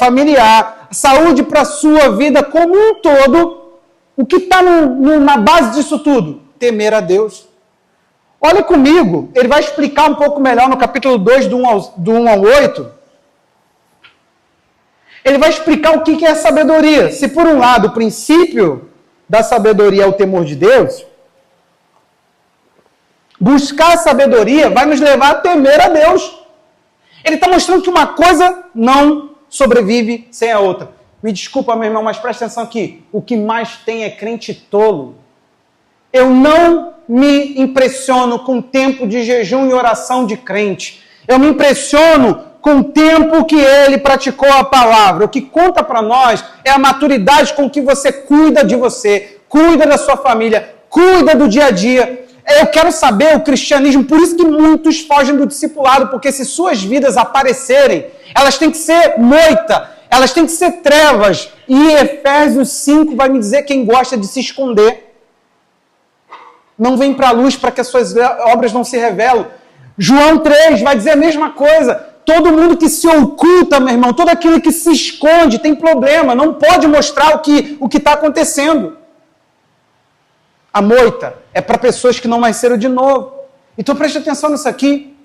A: familiar, saúde para a sua vida como um todo. O que está na base disso tudo? Temer a Deus. Olha comigo, ele vai explicar um pouco melhor no capítulo 2, do 1 ao 8. Ele vai explicar o que é sabedoria. Se por um lado o princípio da sabedoria é o temor de Deus, buscar a sabedoria vai nos levar a temer a Deus. Ele está mostrando que uma coisa não sobrevive sem a outra. Me desculpa, meu irmão, mas presta atenção aqui. O que mais tem é crente tolo. Eu não me impressiono com o tempo de jejum e oração de crente. Eu me impressiono com o tempo que ele praticou a palavra. O que conta para nós é a maturidade com que você cuida de você, cuida da sua família, cuida do dia a dia. Eu quero saber o cristianismo, por isso que muitos fogem do discipulado, porque se suas vidas aparecerem, elas têm que ser moita, elas têm que ser trevas. E Efésios 5 vai me dizer quem gosta de se esconder. Não vem para a luz para que as suas obras não se revelam. João 3 vai dizer a mesma coisa. Todo mundo que se oculta, meu irmão, todo aquele que se esconde tem problema, não pode mostrar o que está acontecendo. A moita é para pessoas que não nasceram de novo. Então preste atenção nisso aqui.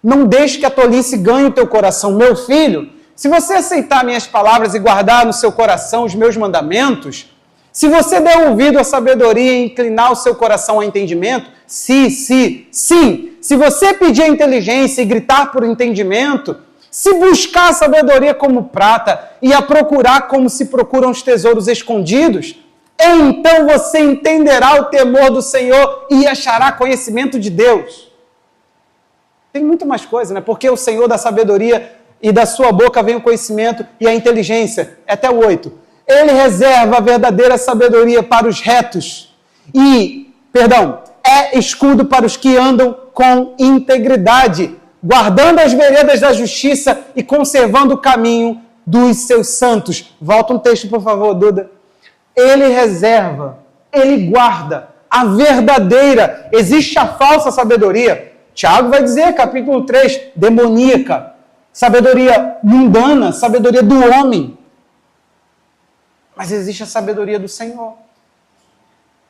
A: Não deixe que a tolice ganhe o teu coração. Meu filho, se você aceitar minhas palavras e guardar no seu coração os meus mandamentos, se você der ouvido à sabedoria e inclinar o seu coração ao entendimento, sim. Se você pedir a inteligência e gritar por entendimento, se buscar a sabedoria como prata e a procurar como se procuram os tesouros escondidos, então você entenderá o temor do Senhor e achará conhecimento de Deus. Tem muito mais coisa, né? Porque o Senhor da sabedoria e da sua boca vem o conhecimento e a inteligência. Até o 8. Ele reserva a verdadeira sabedoria para os retos é escudo para os que andam com integridade, guardando as veredas da justiça e conservando o caminho dos seus santos. Volta um texto, por favor, Duda. Ele reserva, ele guarda a verdadeira. Existe a falsa sabedoria. Tiago vai dizer, capítulo 3, demoníaca, sabedoria mundana, sabedoria do homem. Mas existe a sabedoria do Senhor.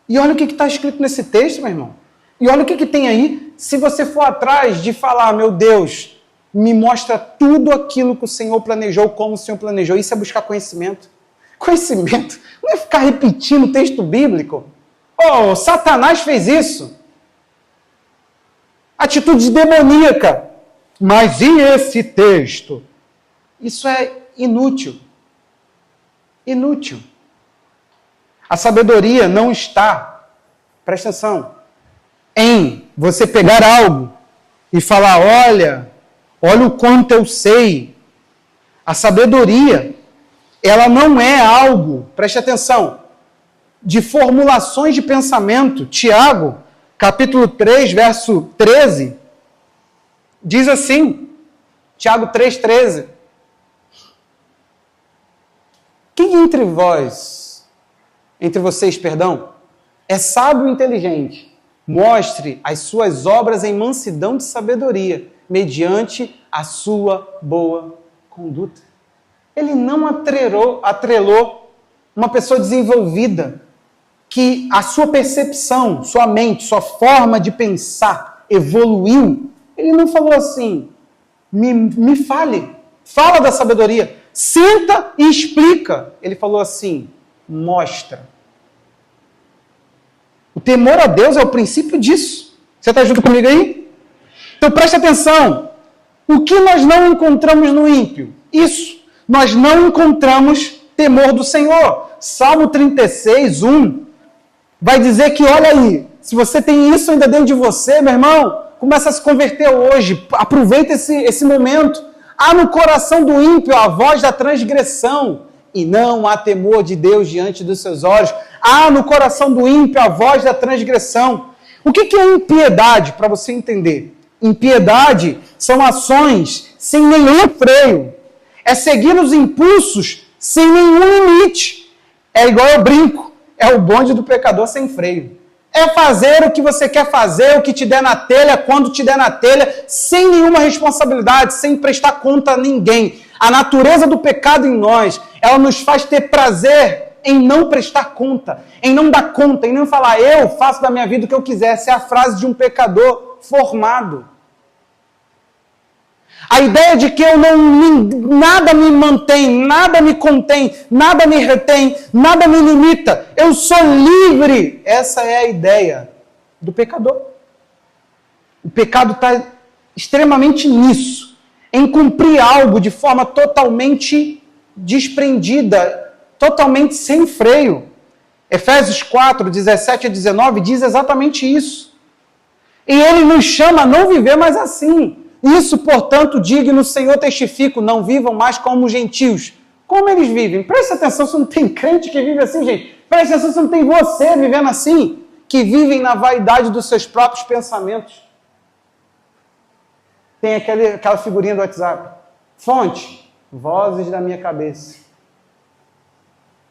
A: E olha o que está escrito nesse texto, meu irmão. E olha o que tem aí. Se você for atrás de falar, meu Deus, me mostra tudo aquilo que o Senhor planejou, como o Senhor planejou. Isso é buscar conhecimento. Conhecimento não é ficar repetindo o texto bíblico. Oh, Satanás fez isso. Atitude demoníaca. Mas e esse texto? Isso é inútil. Inútil. A sabedoria não está, presta atenção, em você pegar algo e falar, olha o quanto eu sei. A sabedoria, ela não é algo, preste atenção, de formulações de pensamento. Tiago, capítulo 3, verso 13, diz assim, Tiago 3,13, quem entre vocês, é sábio e inteligente? Mostre as suas obras em mansidão de sabedoria, mediante a sua boa conduta. Ele não atrelou uma pessoa desenvolvida, que a sua percepção, sua mente, sua forma de pensar evoluiu. Ele não falou assim, me fala da sabedoria, senta e explica. Ele falou assim, mostra. O temor a Deus é o princípio disso. Você está junto comigo aí? Então preste atenção. O que nós não encontramos no ímpio? Isso. Nós não encontramos temor do Senhor. Salmo 36, 1, vai dizer que, olha aí, se você tem isso ainda dentro de você, meu irmão, começa a se converter hoje. Aproveita esse momento. Há no coração do ímpio a voz da transgressão, e não há temor de Deus diante dos seus olhos. Há no coração do ímpio a voz da transgressão. O que é impiedade, para você entender? Impiedade são ações sem nenhum freio. É seguir os impulsos sem nenhum limite. É igual eu brinco. É o bonde do pecador sem freio. É fazer o que você quer fazer, o que te der na telha, quando te der na telha, sem nenhuma responsabilidade, sem prestar conta a ninguém. A natureza do pecado em nós, ela nos faz ter prazer em não prestar conta, em não dar conta, em não falar, eu faço da minha vida o que eu quiser. Essa é a frase de um pecador formado. A ideia de que nada me mantém, nada me contém, nada me retém, nada me limita, eu sou livre. Essa é a ideia do pecador. O pecado está extremamente nisso, em cumprir algo de forma totalmente desprendida, totalmente sem freio. Efésios 4, 17 a 19 diz exatamente isso. E ele nos chama a não viver mais assim. Isso, portanto, digo no Senhor testifico, não vivam mais como gentios. Como eles vivem? Presta atenção se não tem crente que vive assim, gente. Presta atenção se não tem você vivendo assim, que vivem na vaidade dos seus próprios pensamentos. Tem aquela figurinha do WhatsApp. Fonte, vozes da minha cabeça.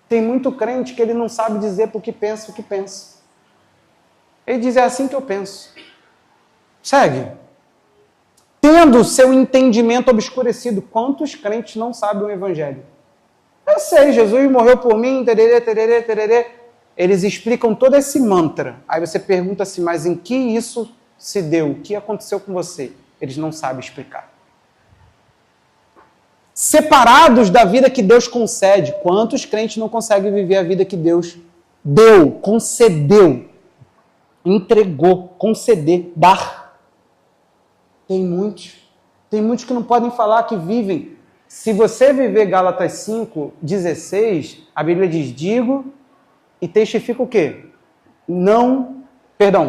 A: Tem muito crente que ele não sabe dizer porque pensa o que pensa. Ele diz, é assim que eu penso. Segue. Tendo o seu entendimento obscurecido. Quantos crentes não sabem o Evangelho? Eu sei, Jesus morreu por mim, tererê, tererê, tererê. Eles explicam todo esse mantra. Aí você pergunta assim, mas em que isso se deu? O que aconteceu com você? Eles não sabem explicar. Separados da vida que Deus concede. Quantos crentes não conseguem viver a vida que Deus deu, concedeu, entregou, conceder, dar? Tem muitos que não podem falar que vivem. Se você viver Gálatas 5:16, a Bíblia diz, digo e testifica o quê?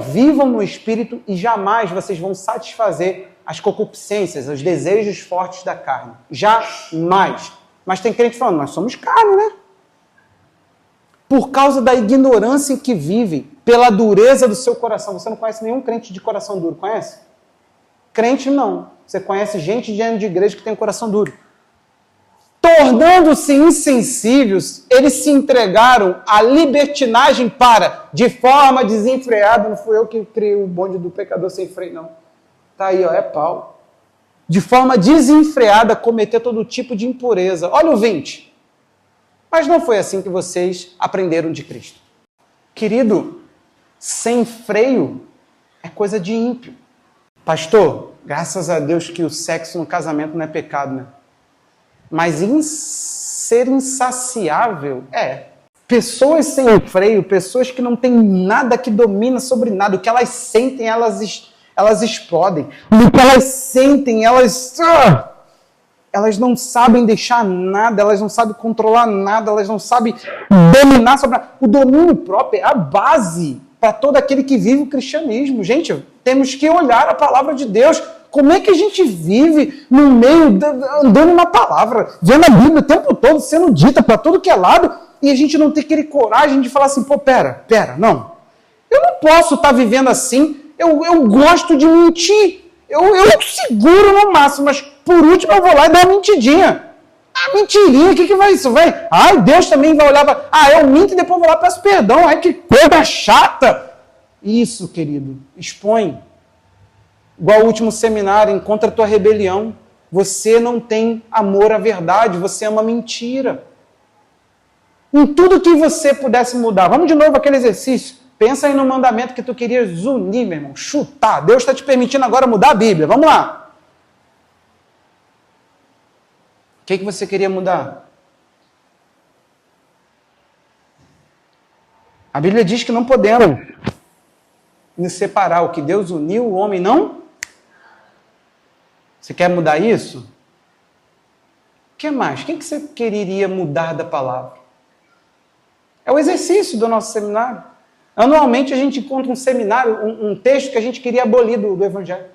A: Vivam no Espírito e jamais vocês vão satisfazer as concupiscências, os desejos fortes da carne. Jamais. Mas tem crente falando, nós somos carne, né? Por causa da ignorância em que vivem, pela dureza do seu coração. Você não conhece nenhum crente de coração duro, conhece? Crente não. Você conhece gente diante de igreja que tem coração duro. Tornando-se insensíveis, eles se entregaram à libertinagem para, de forma desenfreada, não fui eu que criei o bonde do pecador sem freio, não. Tá aí, ó, é Paulo. De forma desenfreada, cometer todo tipo de impureza. Olha o 20. Mas não foi assim que vocês aprenderam de Cristo. Querido, sem freio é coisa de ímpio. Pastor, graças a Deus que o sexo no casamento não é pecado, né? Mas ser insaciável é. Pessoas sem freio, pessoas que não têm nada que domina sobre nada, o que elas sentem, elas explodem. O que elas sentem, elas não sabem deixar nada, elas não sabem controlar nada, elas não sabem dominar sobre nada. O domínio próprio é a base para todo aquele que vive o cristianismo. Gente, temos que olhar a palavra de Deus. Como é que a gente vive no meio, andando na palavra, vendo a Bíblia o tempo todo, sendo dita para todo que é lado, e a gente não tem aquele coragem de falar assim, pera, não. Eu não posso estar vivendo assim, eu gosto de mentir. Eu seguro no máximo, mas por último eu vou lá e dou uma mentidinha. Mentirinha, o que vai isso? Ai, Deus também vai olhar para... eu minto e depois vou lá e peço perdão. Ai, que coisa chata. Isso, querido, expõe. Igual o último seminário, encontra a tua rebelião. você não tem amor à verdade, você ama mentira. Em tudo que você pudesse mudar. Vamos de novo aquele exercício. Pensa aí no mandamento que tu querias unir, meu irmão. Chutar. Deus está te permitindo agora mudar a Bíblia. Vamos lá. O que você queria mudar? A Bíblia diz que não podemos nos separar. O que Deus uniu, o homem não. Você quer mudar isso? O que mais? O que você quereria mudar da palavra? É o exercício do nosso seminário. Anualmente a gente encontra um seminário, um texto que a gente queria abolir do Evangelho.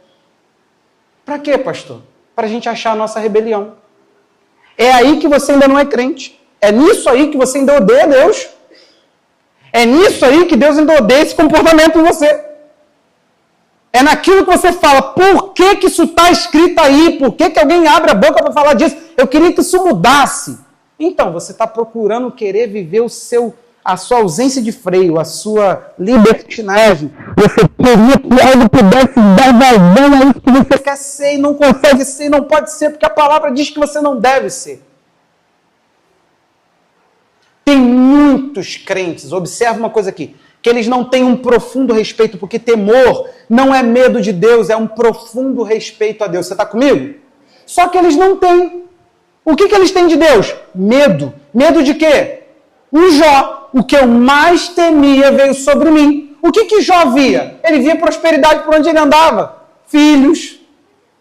A: Para quê, pastor? Para a gente achar a nossa rebelião. É aí que você ainda não é crente. É nisso aí que você ainda odeia Deus. É nisso aí que Deus ainda odeia esse comportamento em você. É naquilo que você fala, por que isso está escrito aí? Por que alguém abre a boca para falar disso? Eu queria que isso mudasse. Então, você está procurando querer viver a sua ausência de freio, a sua libertinagem. Você queria que algo pudesse dar vazão a isso que você quer ser e não consegue ser, não pode ser, porque a palavra diz que você não deve ser. Tem muitos crentes, observa uma coisa aqui, que eles não têm um profundo respeito, porque temor não é medo de Deus, é um profundo respeito a Deus. Você está comigo? Só que eles não têm. O que eles têm de Deus? Medo. Medo de quê? O Jó, o que eu mais temia veio sobre mim. O que Jó via? Ele via prosperidade por onde ele andava. Filhos,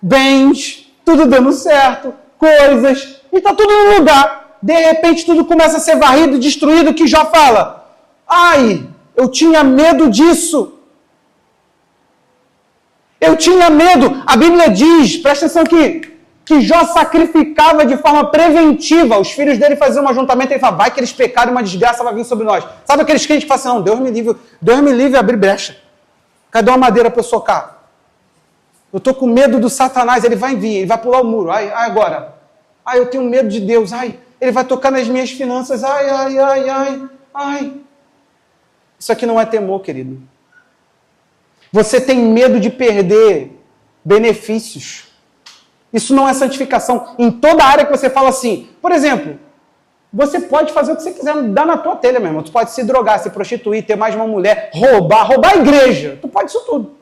A: bens, tudo dando certo, coisas, e está tudo no lugar. De repente tudo começa a ser varrido, destruído, que Jó fala, ai, eu tinha medo disso. Eu tinha medo. A Bíblia diz, presta atenção aqui, que Jó sacrificava de forma preventiva. Os filhos dele faziam um ajuntamento e ele falava, vai que eles pecaram e uma desgraça vai vir sobre nós. Sabe aqueles crentes que falam assim, não, Deus me livre abrir brecha. Cadê uma madeira para eu socar? Eu estou com medo do Satanás, ele vai vir, ele vai pular o muro. Ai, agora. Ai, eu tenho medo de Deus. Ai, ele vai tocar nas minhas finanças. Ai. Isso aqui não é temor, querido. Você tem medo de perder benefícios. Isso não é santificação. Em toda área que você fala assim, por exemplo, você pode fazer o que você quiser, dar na tua telha, meu irmão. Tu pode se drogar, se prostituir, ter mais uma mulher, roubar a igreja. Tu pode isso tudo.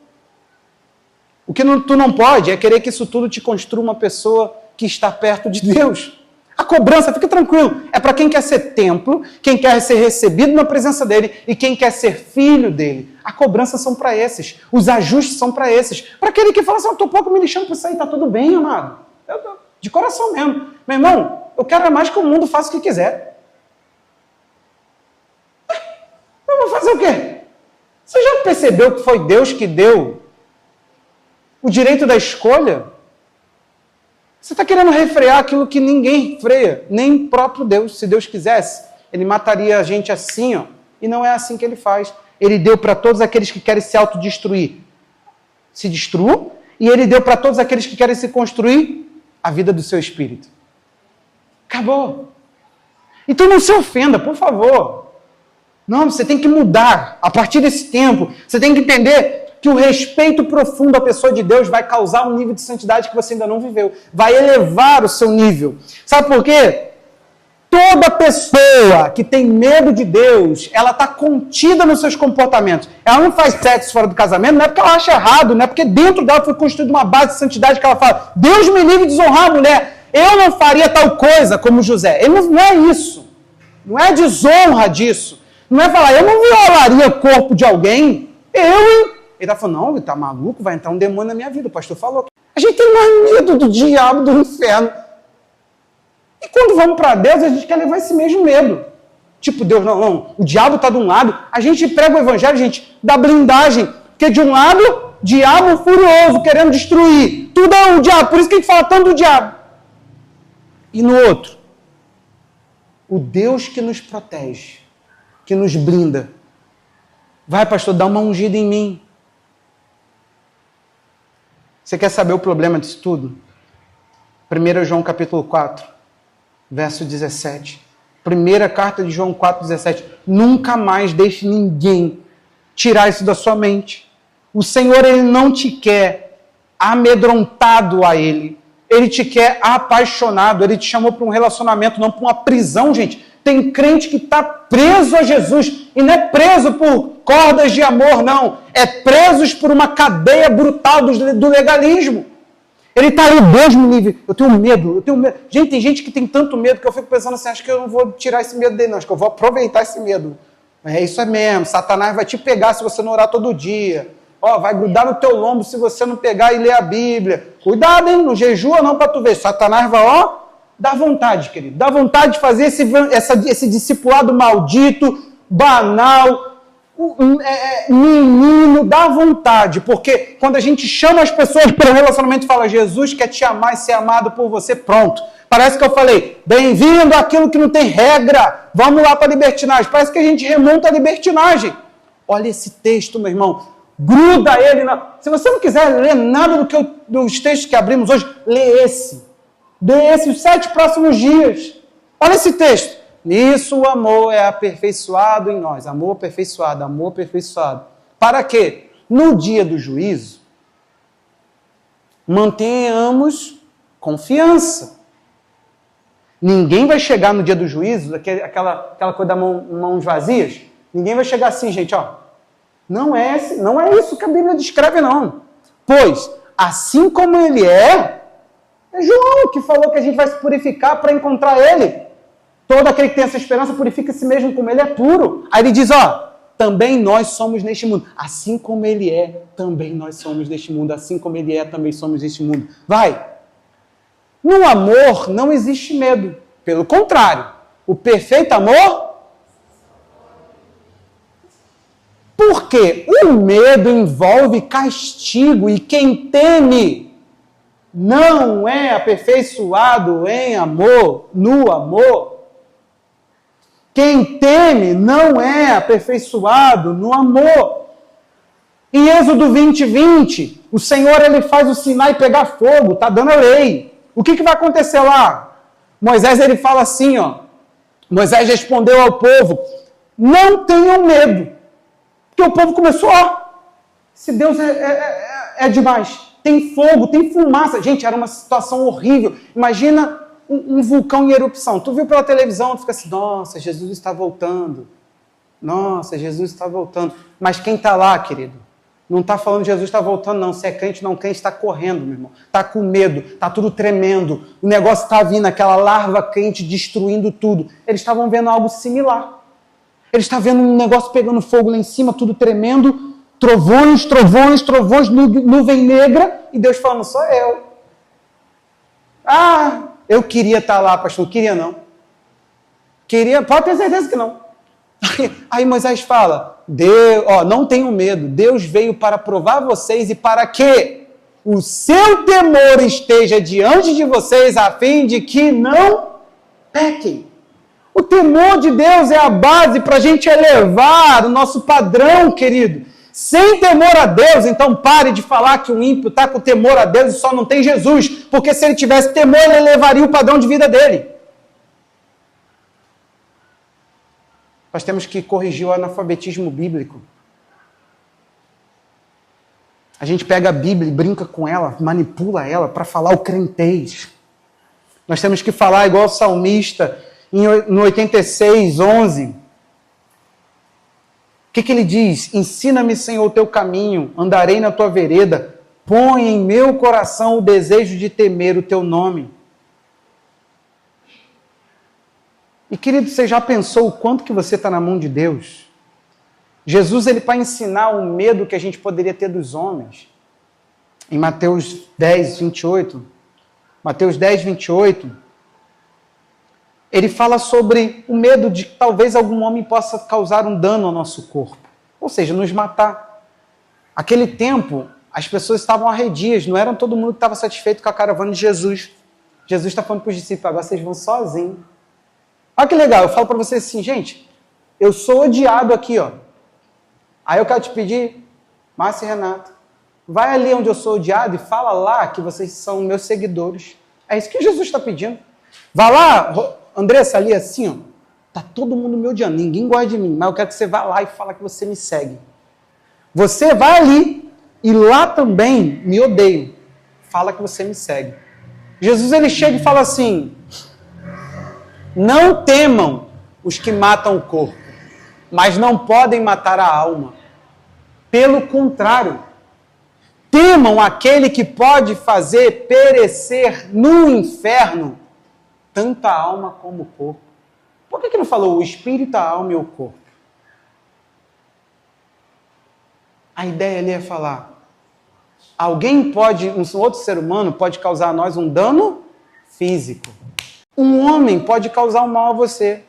A: O que tu não pode é querer que isso tudo te construa uma pessoa que está perto de Deus. A cobrança, fica tranquilo, é para quem quer ser templo, quem quer ser recebido na presença dele e quem quer ser filho dele. A cobrança são para esses, os ajustes são para esses. Para aquele que fala assim, eu estou pouco me lixando para isso aí, está tudo bem, amado. De coração mesmo. Meu irmão, eu quero mais que o mundo faça o que quiser. Eu vou fazer o quê? Você já percebeu que foi Deus que deu o direito da escolha? Você está querendo refrear aquilo que ninguém freia, nem o próprio Deus. Se Deus quisesse, ele mataria a gente assim, ó, e não é assim que ele faz. Ele deu para todos aqueles que querem se autodestruir, se destruam, e ele deu para todos aqueles que querem se construir a vida do seu espírito. Acabou. Então não se ofenda, por favor. Não, você tem que mudar. A partir desse tempo, você tem que entender que o respeito profundo à pessoa de Deus vai causar um nível de santidade que você ainda não viveu. Vai elevar o seu nível. Sabe por quê? Toda pessoa que tem medo de Deus, ela está contida nos seus comportamentos. Ela não faz sexo fora do casamento, não é porque ela acha errado, não é porque dentro dela foi construída uma base de santidade que ela fala, Deus me livre de desonrar a mulher. Eu não faria tal coisa como José. Não é isso. Não é desonra disso. Não é falar, eu não violaria o corpo de alguém. Ele está falando, não, ele está maluco, vai entrar um demônio na minha vida. O pastor falou. A gente tem mais medo do diabo, do inferno. E quando vamos para Deus, a gente quer levar esse mesmo medo. Tipo, Deus, não, o diabo está de um lado. A gente prega o evangelho, gente, da blindagem. Porque de um lado, diabo furioso, querendo destruir. Tudo é o diabo, por isso que a gente fala tanto do diabo. E no outro, o Deus que nos protege, que nos blinda. Vai, pastor, dá uma ungida em mim. Você quer saber o problema disso tudo? 1 João capítulo 4, verso 17. Primeira carta de João 4, 17. Nunca mais deixe ninguém tirar isso da sua mente. O Senhor, Ele não te quer amedrontado a Ele. Ele te quer apaixonado. Ele te chamou para um relacionamento, não para uma prisão, gente. Tem crente que está preso a Jesus. E não é preso por cordas de amor, não. É preso por uma cadeia brutal do legalismo. Ele está ali, Deus me livre. Eu tenho medo. Gente, tem gente que tem tanto medo que eu fico pensando assim, acho que eu não vou tirar esse medo dele, não. Acho que eu vou aproveitar esse medo. É isso mesmo. Satanás vai te pegar se você não orar todo dia. Vai grudar no teu lombo se você não pegar e ler a Bíblia. Cuidado, hein? Não jejua não para tu ver. Satanás vai, dá vontade, querido. Dá vontade de fazer esse discipulado maldito, banal, menino. Dá vontade. Porque quando a gente chama as pessoas para o relacionamento e fala, Jesus quer te amar e ser amado por você, pronto. Parece que eu falei, bem-vindo àquilo que não tem regra. Vamos lá para a libertinagem. Parece que a gente remonta a libertinagem. Olha esse texto, meu irmão. Gruda ele. Se você não quiser ler nada dos textos que abrimos hoje, lê esse. Lê esse os 7 próximos dias. Olha esse texto. Nisso o amor é aperfeiçoado em nós. Amor aperfeiçoado, amor aperfeiçoado. Para quê? No dia do juízo, mantenhamos confiança. Ninguém vai chegar no dia do juízo, aquela coisa das mãos vazias. Ninguém vai chegar assim, gente, Não é isso que a Bíblia descreve, não. Pois, assim como ele é João que falou que a gente vai se purificar para encontrar ele. Todo aquele que tem essa esperança purifica a si mesmo como ele é puro. Aí ele diz, também nós somos neste mundo. Assim como ele é, também nós somos deste mundo. Assim como ele é, também somos deste mundo. Vai! No amor não existe medo. Pelo contrário, o perfeito amor... Porque o medo envolve castigo e quem teme não é aperfeiçoado em amor, no amor. Quem teme não é aperfeiçoado no amor. Em Êxodo 20, o Senhor ele faz o Sinai pegar fogo, está dando a lei. O que vai acontecer lá? Moisés ele fala assim, Moisés respondeu ao povo, não tenham medo. Porque o povo começou, se Deus é demais. Tem fogo, tem fumaça. Gente, era uma situação horrível. Imagina um vulcão em erupção. Tu viu pela televisão, tu fica assim, nossa, Jesus está voltando. Nossa, Jesus está voltando. Mas quem está lá, querido? Não está falando que Jesus está voltando, não. Se é crente, não crente, está correndo, meu irmão. Está com medo, está tudo tremendo. O negócio está vindo, aquela larva quente destruindo tudo. Eles estavam vendo algo similar. Ele está vendo um negócio pegando fogo lá em cima, tudo tremendo, trovões, nuvem negra, e Deus falando, sou eu. Eu queria estar lá, pastor, não queria não. Pode ter certeza que não. Aí Moisés fala, não tenham medo, Deus veio para provar vocês e para que o seu temor esteja diante de vocês, a fim de que não pequem. O temor de Deus é a base para a gente elevar o nosso padrão, querido. Sem temor a Deus, então pare de falar que o ímpio está com temor a Deus e só não tem Jesus. Porque se ele tivesse temor, ele elevaria o padrão de vida dele. Nós temos que corrigir o analfabetismo bíblico. A gente pega a Bíblia e brinca com ela, manipula ela para falar o crentez. Nós temos que falar igual o salmista no 86:11. O que ele diz? Ensina-me, Senhor, o teu caminho, andarei na tua vereda, põe em meu coração o desejo de temer o teu nome. E querido, você já pensou o quanto que você está na mão de Deus? Jesus, ele para ensinar o medo que a gente poderia ter dos homens. Em Mateus 10:28, ele fala sobre o medo de que talvez algum homem possa causar um dano ao nosso corpo. Ou seja, nos matar. Aquele tempo, as pessoas estavam arredias, não era todo mundo que estava satisfeito com a caravana de Jesus. Jesus está falando para os discípulos, agora vocês vão sozinhos. Olha que legal, eu falo para vocês assim, gente, eu sou odiado aqui, Aí eu quero te pedir, Márcia e Renato, vai ali onde eu sou odiado e fala lá que vocês são meus seguidores. É isso que Jesus está pedindo. Vai lá, Andressa, ali assim, tá todo mundo me odiando, ninguém gosta de mim, mas eu quero que você vá lá e fala que você me segue. Você vai ali e lá também me odeiam. Fala que você me segue. Jesus ele chega e fala assim: não temam os que matam o corpo, mas não podem matar a alma. Pelo contrário, temam aquele que pode fazer perecer no inferno tanto a alma como o corpo. Por que não falou o espírito, a alma e o corpo? A ideia ali é falar: alguém pode, um outro ser humano pode causar a nós um dano físico. Um homem pode causar um mal a você,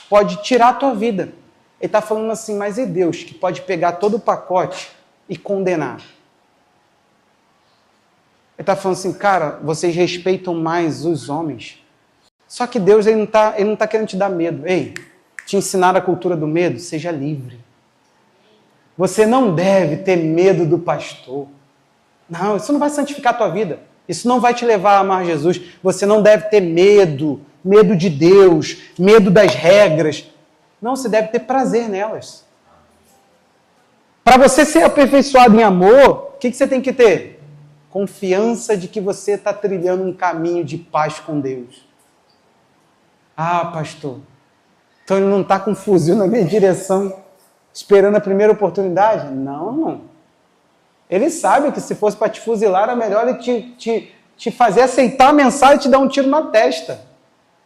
A: pode tirar a tua vida. Ele está falando assim: mas e Deus que pode pegar todo o pacote e condenar? Ele está falando assim: cara, vocês respeitam mais os homens. Só que Deus ele não tá querendo te dar medo. Ei, te ensinar a cultura do medo, seja livre. Você não deve ter medo do pastor. Não, isso não vai santificar a tua vida. Isso não vai te levar a amar Jesus. Você não deve ter medo de Deus, medo das regras. Não, você deve ter prazer nelas. Para você ser aperfeiçoado em amor, o que você tem que ter? Confiança de que você está trilhando um caminho de paz com Deus. Ah, pastor, então ele não está com um fuzil na minha direção, esperando a primeira oportunidade? Não. Ele sabe que se fosse para te fuzilar, era melhor ele te fazer aceitar a mensagem e te dar um tiro na testa.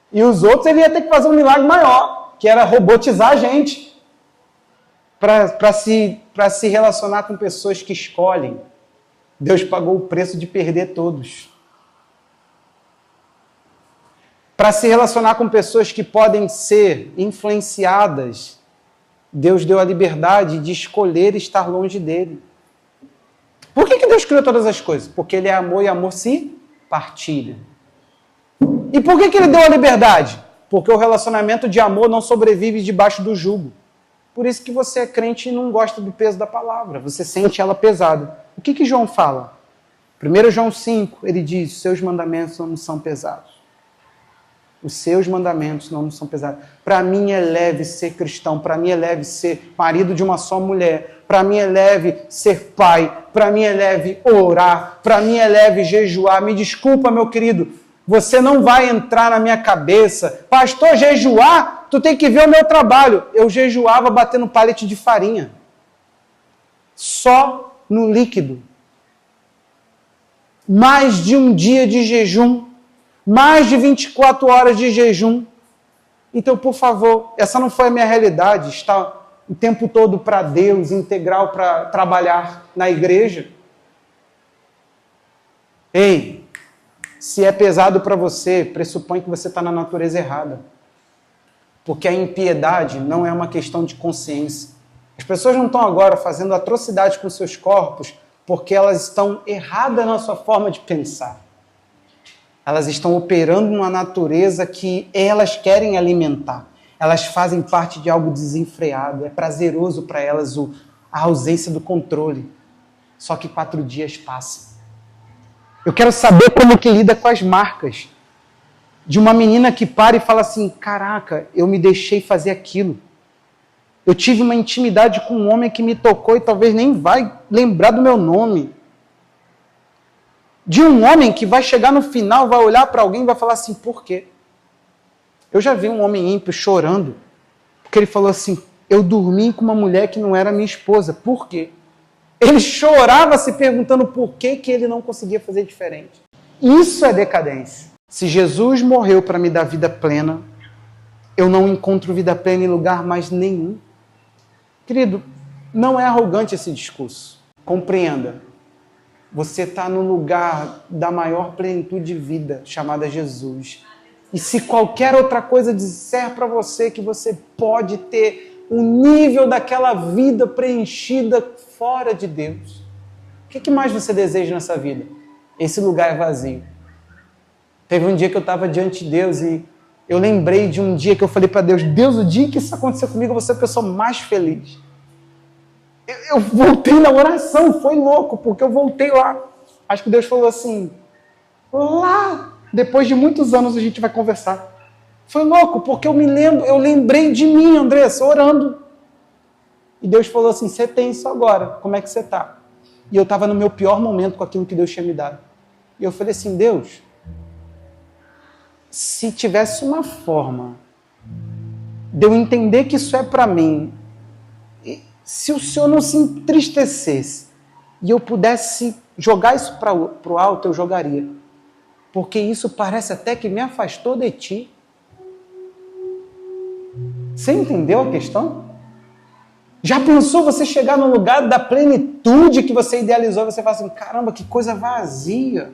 A: E os outros ele ia ter que fazer um milagre maior, que era robotizar a gente para se relacionar com pessoas que escolhem. Deus pagou o preço de perder todos. Para se relacionar com pessoas que podem ser influenciadas, Deus deu a liberdade de escolher estar longe dele. Por que Deus criou todas as coisas? Porque ele é amor e amor se partilha. E por que ele deu a liberdade? Porque o relacionamento de amor não sobrevive debaixo do jugo. Por isso que você é crente e não gosta do peso da palavra. Você sente ela pesada. O que João fala? 1 João 5, ele diz: seus mandamentos não são pesados. Os seus mandamentos não são pesados. Para mim é leve ser cristão. Para mim é leve ser marido de uma só mulher. Para mim é leve ser pai. Para mim é leve orar. Para mim é leve jejuar. Me desculpa, meu querido. Você não vai entrar na minha cabeça. Pastor, jejuar? Tu tem que ver o meu trabalho. Eu jejuava batendo pallet de farinha. Só no líquido. Mais de um dia de jejum. Mais de 24 horas de jejum. Então, por favor, essa não foi a minha realidade. Estar o tempo todo para Deus, integral para trabalhar na igreja. Ei, se é pesado para você, pressupõe que você está na natureza errada. Porque a impiedade não é uma questão de consciência. As pessoas não estão agora fazendo atrocidades com seus corpos porque elas estão erradas na sua forma de pensar. Elas estão operando numa natureza que elas querem alimentar. Elas fazem parte de algo desenfreado. É prazeroso para elas a ausência do controle. Só que 4 dias passam. Eu quero saber como que lida com as marcas. De uma menina que para e fala assim: caraca, eu me deixei fazer aquilo. Eu tive uma intimidade com um homem que me tocou e talvez nem vai lembrar do meu nome. De um homem que vai chegar no final, vai olhar para alguém e vai falar assim: por quê? Eu já vi um homem ímpio chorando, porque ele falou assim: eu dormi com uma mulher que não era minha esposa. Por quê? Ele chorava se perguntando por que ele não conseguia fazer diferente. Isso é decadência. Se Jesus morreu para me dar vida plena, eu não encontro vida plena em lugar mais nenhum. Querido, não é arrogante esse discurso. Compreenda. Você está no lugar da maior plenitude de vida, chamada Jesus. E se qualquer outra coisa disser para você que você pode ter o nível daquela vida preenchida fora de Deus, o que mais você deseja nessa vida? Esse lugar é vazio. Teve um dia que eu estava diante de Deus e eu lembrei de um dia que eu falei para Deus: Deus, o dia que isso acontecer comigo, eu vou ser a pessoa mais feliz. Eu voltei na oração, foi louco, porque eu voltei lá. Acho que Deus falou assim: lá, depois de muitos anos a gente vai conversar. Foi louco, porque eu lembrei de mim, Andressa, orando. E Deus falou assim: você tem isso agora, como é que você está? E eu estava no meu pior momento com aquilo que Deus tinha me dado. E eu falei assim: Deus, se tivesse uma forma de eu entender que isso é para mim, se o Senhor não se entristecesse e eu pudesse jogar isso para o alto, eu jogaria. Porque isso parece até que me afastou de ti. Você entendeu a questão? Já pensou você chegar no lugar da plenitude que você idealizou e você fala assim, caramba, que coisa vazia.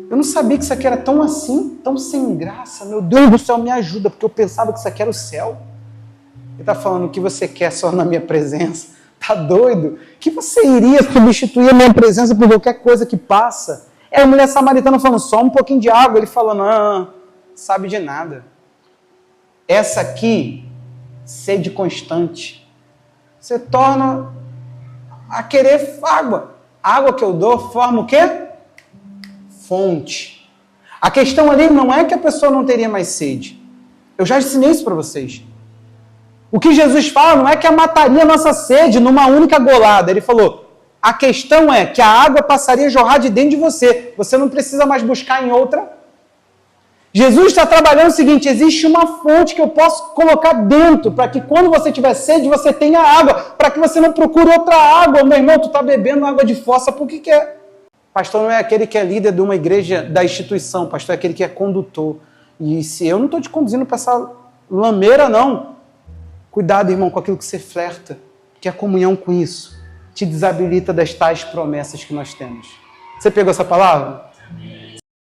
A: Eu não sabia que isso aqui era tão assim, tão sem graça. Meu Deus do céu, me ajuda, porque eu pensava que isso aqui era o céu. Ele está falando o que você quer só na minha presença. Tá doido? Que você iria substituir a minha presença por qualquer coisa que passa? É a mulher samaritana falando, só um pouquinho de água. Ele falando, não sabe de nada. Essa aqui, sede constante. Você torna a querer água. A água que eu dou forma o quê? Fonte. A questão ali não é que a pessoa não teria mais sede. Eu já ensinei isso para vocês. O que Jesus fala não é que mataria a nossa sede numa única golada. Ele falou, a questão é que a água passaria a jorrar de dentro de você. Você não precisa mais buscar em outra. Jesus está trabalhando o seguinte, existe uma fonte que eu posso colocar dentro, para que quando você tiver sede, você tenha água, para que você não procure outra água. Meu irmão, tu está bebendo água de fossa, por que quer? Pastor não é aquele que é líder de uma igreja, da instituição, pastor é aquele que é condutor. E se eu não estou te conduzindo para essa lameira, não. Cuidado, irmão, com aquilo que você flerta, que a comunhão com isso te desabilita das tais promessas que nós temos. Você pegou essa palavra? Amém.